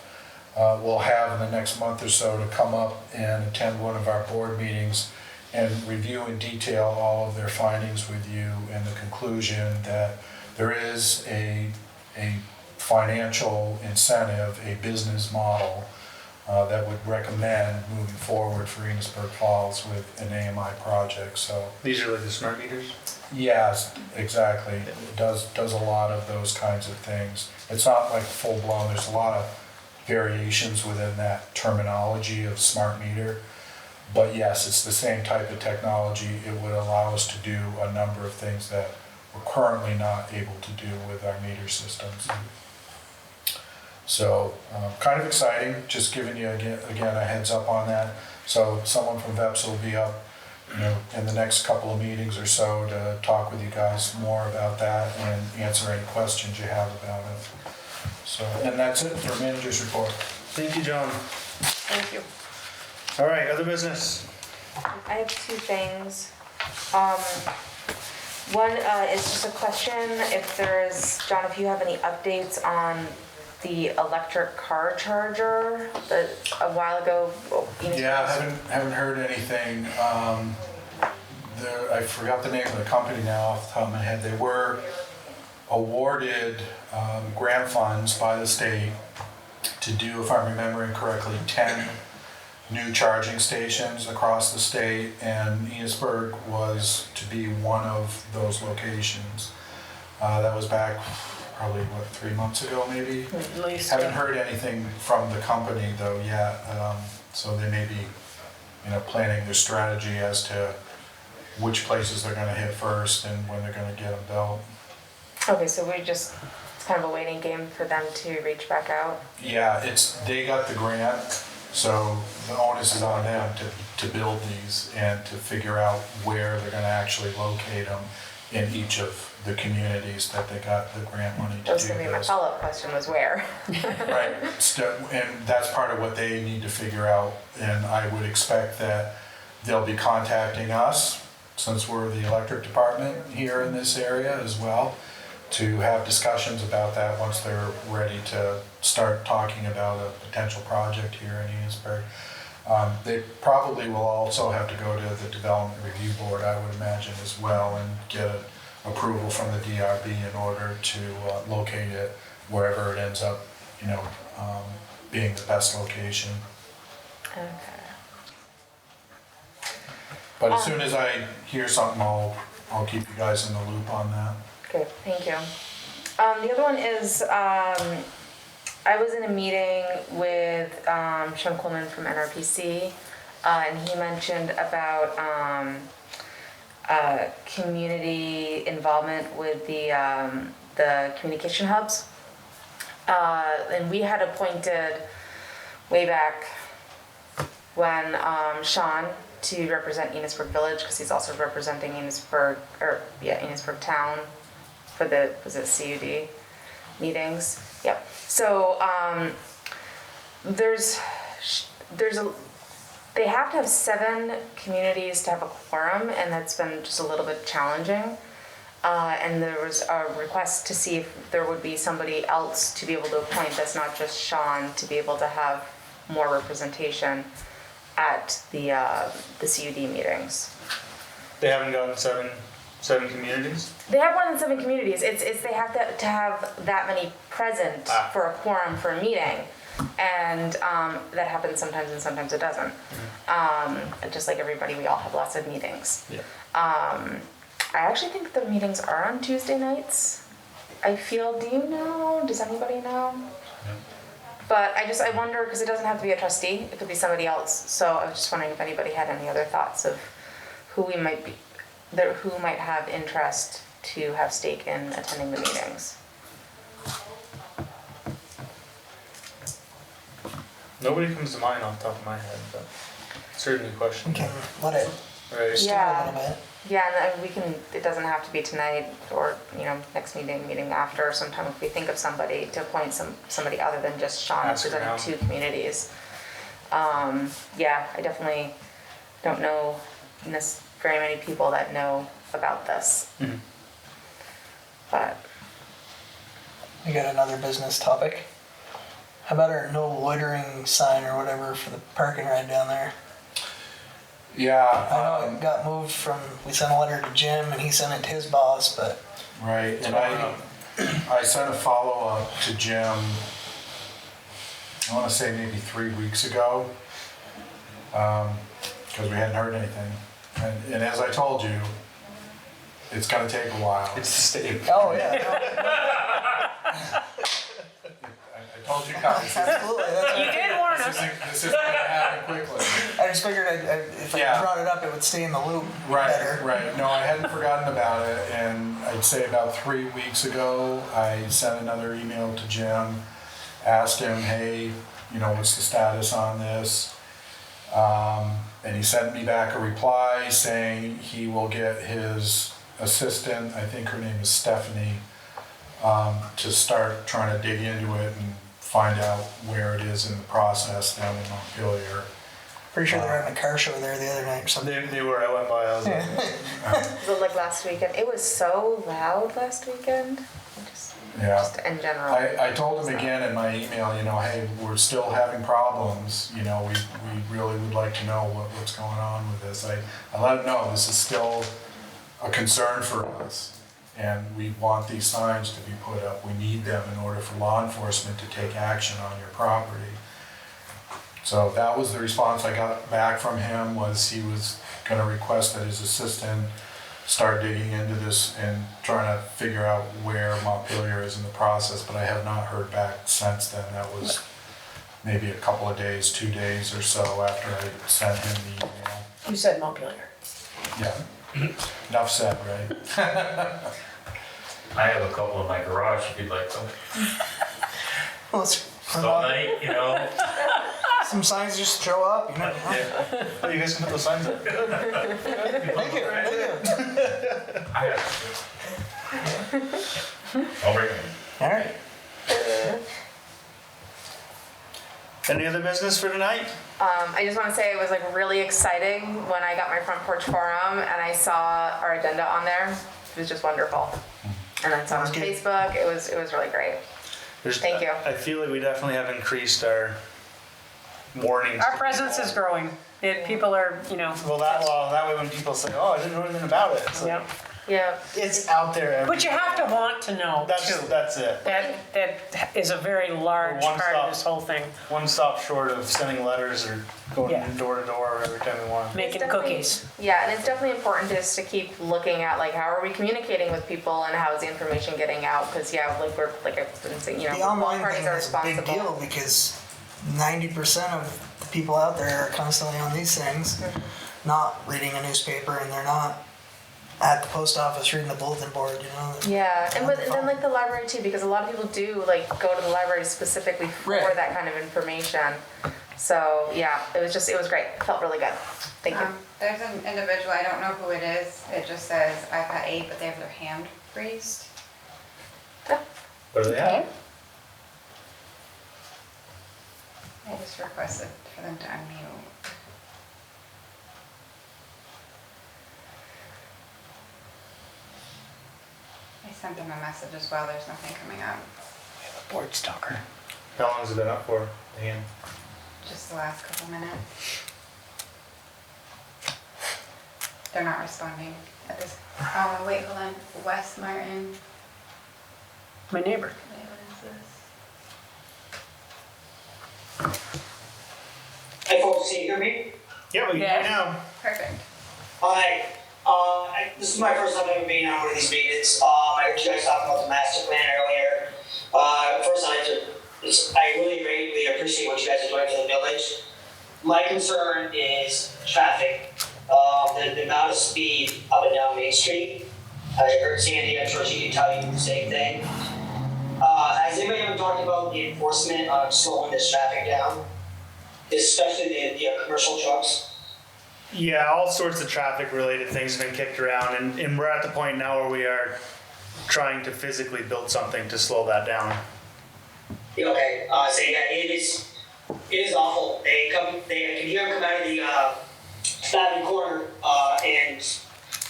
Speaker 3: will have in the next month or so to come up and attend one of our board meetings and review in detail all of their findings with you and the conclusion that there is a financial incentive, a business model that would recommend moving forward for Innisberg Falls with an AMI project. So
Speaker 1: These are like the smart meters?
Speaker 3: yes, exactly. It does a lot of those kinds of things. It's not like full blown. There's a lot of variations within that terminology of smart meter. But yes, it's the same type of technology. It would allow us to do a number of things that we're currently not able to do with our meter systems. So kind of exciting, just giving you again a heads up on that. So someone from VEPS will be up, in the next couple of meetings or so to talk with you guys more about that and answer any questions you have about it. So, and that's it for manager's report.
Speaker 1: Thank you, John.
Speaker 2: Thank you.
Speaker 1: All right, other business.
Speaker 5: I have 2 things. One is just a question, if John, if you have any updates on the electric car charger that a while ago.
Speaker 3: Yeah, I haven't heard anything. I forgot the name of the company now off the top of my head. They were awarded grant funds by the state to do, if I'm remembering correctly, 10 new charging stations across the state, and Innisberg was to be one of those locations. That was back probably, 3 months ago maybe?
Speaker 2: At least.
Speaker 3: Haven't heard anything from the company though yet, so they may be, planning their strategy as to which places they're gonna hit first and when they're gonna get them built.
Speaker 5: Okay, so it's kind of a waiting game for them to reach back out?
Speaker 3: Yeah, they got the grant, so the onus is on them to build these and to figure out where they're gonna actually locate them in each of the communities that they got the grant money to do
Speaker 5: That was gonna be my
Speaker 3: this.
Speaker 5: follow-up question, was where?
Speaker 3: Right, and that's part of what they need to figure out, and I would expect that they'll be contacting us, since we're the electric department here in this area as well, to have discussions about that once they're ready to start talking about a potential project here in Innisberg. They probably will also have to go to the Development Review Board, I would imagine, as well, and get approval from the DRB in order to locate it wherever it ends up, being the best location.
Speaker 5: Okay.
Speaker 3: But as soon as I hear something, I'll keep you guys in the loop on that.
Speaker 5: Okay, thank you. The other one is, I was in a meeting with Sean Coleman from NRPC, and he mentioned about community involvement with the communication hubs. And we had appointed way back when Sean to represent Enosburg Village, because he's also representing Innisberg Town for was it CUD? meetings. Yep. So there's they have to have 7 communities to have a quorum, and that's been just a little bit challenging. And there was a request to see if there would be somebody else to be able to appoint that's not just Sean, to be able to have more representation at the CUD meetings.
Speaker 1: They haven't gotten seven communities?
Speaker 5: They have more than 7 communities. It's they have to have that many present for a quorum for a meeting. And that happens sometimes and sometimes it doesn't. Just like everybody, we all have lots of meetings.
Speaker 1: Yeah.
Speaker 5: I actually think the meetings are on Tuesday nights. I feel, do you know? Does anybody know? But I wonder, because it doesn't have to be a trustee, it could be somebody else. So I was just wondering if anybody had any other thoughts of who might have interest to have stake in attending the meetings.
Speaker 1: Nobody comes to mind off the top of my head, but certainly a question.
Speaker 13: Okay, let it
Speaker 1: Right.
Speaker 13: stew a little bit.
Speaker 5: Yeah, and we can, it doesn't have to be tonight or, next meeting after. Sometime if we think of somebody to appoint somebody other than just Sean representing 2 communities. Yeah, I definitely don't know very many people that know about this.
Speaker 1: Mm-hmm.
Speaker 5: But
Speaker 13: I got another business topic. How about our no loitering sign or whatever for the parking ride down there?
Speaker 3: Yeah.
Speaker 13: I know it got moved from, we sent a letter to Jim and he sent it to his boss, but.
Speaker 3: Right, and I sent a follow-up to Jim, I want to say maybe 3 weeks ago, because we hadn't heard anything. And as I told you, it's going to take a while.
Speaker 1: It's the state.
Speaker 13: Oh, yeah.
Speaker 3: I told you guys.
Speaker 13: Absolutely.
Speaker 2: You did warn us.
Speaker 3: This isn't going to happen quickly.
Speaker 13: I just figured if I brought it up, it would stay in the loop better.
Speaker 3: Right. No, I hadn't forgotten about it, and I'd say about 3 weeks ago, I sent another email to Jim, asked him, hey, what's the status on this? And he sent me back a reply saying he will get his assistant, I think her name is Stephanie, to start trying to dig into it and find out where it is in the process down in Montpelier.
Speaker 13: Pretty sure they were having a car show there the other night or something.
Speaker 1: They were, I went by, I was like,
Speaker 5: so like last weekend, it was so loud last weekend. Just in general.
Speaker 3: I told him again in my email, hey, we're still having problems. We really would like to know what's going on with this. I let him know this is still a concern for us. And we want these signs to be put up. We need them in order for law enforcement to take action on your property. So that was the response I got back from him, was he was going to request that his assistant start digging into this and trying to figure out where Montpelier is in the process, but I have not heard back since then. That was maybe a couple of days, 2 days or so after I sent him the email.
Speaker 2: You said Montpelier.
Speaker 3: Yeah. Enough said, right?
Speaker 14: I have a couple in my garage if you'd like them.
Speaker 13: Well, let's some signs just show up,
Speaker 1: yeah. Oh, you guys can put those signs up.
Speaker 13: Thank you.
Speaker 14: I have to. I'll bring them.
Speaker 13: All right.
Speaker 1: Any other business for tonight?
Speaker 5: I just want to say it was really exciting when I got my front porch forum and I saw our agenda on there. It was just wonderful. And then saw it on Facebook. It was really great. Thank you.
Speaker 1: I feel like we definitely have increased our warnings.
Speaker 2: Our presence is growing. People are,
Speaker 1: Well, that way when people say, "Oh, I didn't know anything about it," it's like,
Speaker 5: yeah,
Speaker 1: it's out there.
Speaker 2: But you have to want to know.
Speaker 1: That's it.
Speaker 2: That is a very large part of this whole thing.
Speaker 1: One stop short of sending letters or going door to door every time we want.
Speaker 2: Making cookies.
Speaker 5: Yeah, and it's definitely important just to keep looking at how are we communicating with people and how is the information getting out? Because we're I've been saying,
Speaker 13: The online thing is a big deal because 90% of the people out there are constantly on these things, not reading a newspaper, and they're not at the post office reading the bulletin board,
Speaker 5: Yeah, and then the library too, because a lot of people do go to the library specifically for that kind of information. So yeah, it was great. It felt really good. Thank you.
Speaker 4: There's an individual, I don't know who it is. It just says I've had 8, but they have their hand raised.
Speaker 1: What do they have?
Speaker 4: I just requested for them to unmute. I sent them a message as well, there's nothing coming up.
Speaker 2: Board stalker.
Speaker 1: How long has it been up for, Ian?
Speaker 4: Just the last couple minutes. They're not responding at this. Oh, wait, hold on. Wes Martin.
Speaker 2: My neighbor.
Speaker 4: Wait, what is this?
Speaker 17: Hi folks, can you hear me?
Speaker 1: Yeah, we can now.
Speaker 4: Perfect.
Speaker 17: Hi, this is my first time ever being on one of these meetings. I heard you guys talking about the master plan earlier. First I really greatly appreciate what you guys are doing for the village. My concern is traffic. The amount of speed up and down Main Street. I heard Sandy, I'm sure she can tell you the same thing. Has anybody ever talked about the enforcement of slowing this traffic down? Especially the commercial trucks?
Speaker 1: Yeah, all sorts of traffic related things have been kicked around, and we're at the point now where we are trying to physically build something to slow that down.
Speaker 17: Yeah, okay, so yeah, it is awful. I can hear them come out of the Stabbing corner, and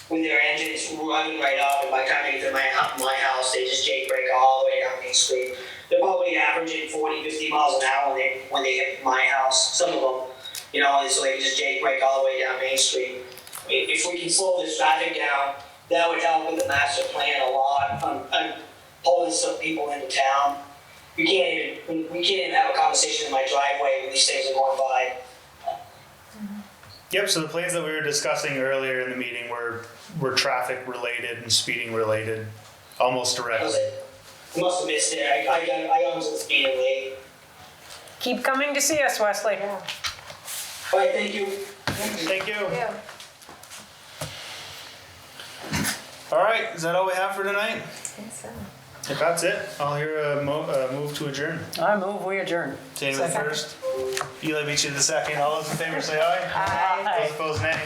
Speaker 17: with their engines running right up, and by the time they get to my house, they just jake brake all the way down Main Street. They're probably averaging 40, 50 miles an hour when they hit my house, some of them, you know, and so they just jake brake all the way down Main Street. If we can slow this traffic down, that would help with the master plan a lot, on pulling some people into town. We can't even have a conversation in my driveway when these things are going by.
Speaker 1: Yep, so the plans that we were discussing earlier in the meeting were traffic related and speeding related, almost directly.
Speaker 17: I must have missed it. I got onto the speeding lane.
Speaker 2: Keep coming to see us, Wesley.
Speaker 17: All right, thank you.
Speaker 1: Thank you.
Speaker 5: Yeah.
Speaker 1: All right, is that all we have for tonight?
Speaker 5: I think so.
Speaker 1: If that's it, I'll hear a move to adjourn.
Speaker 2: I move we adjourn.
Speaker 1: Jamie first. Eli beat you to the second. All those in favor say aye.
Speaker 2: Aye.
Speaker 1: Those opposed, nay.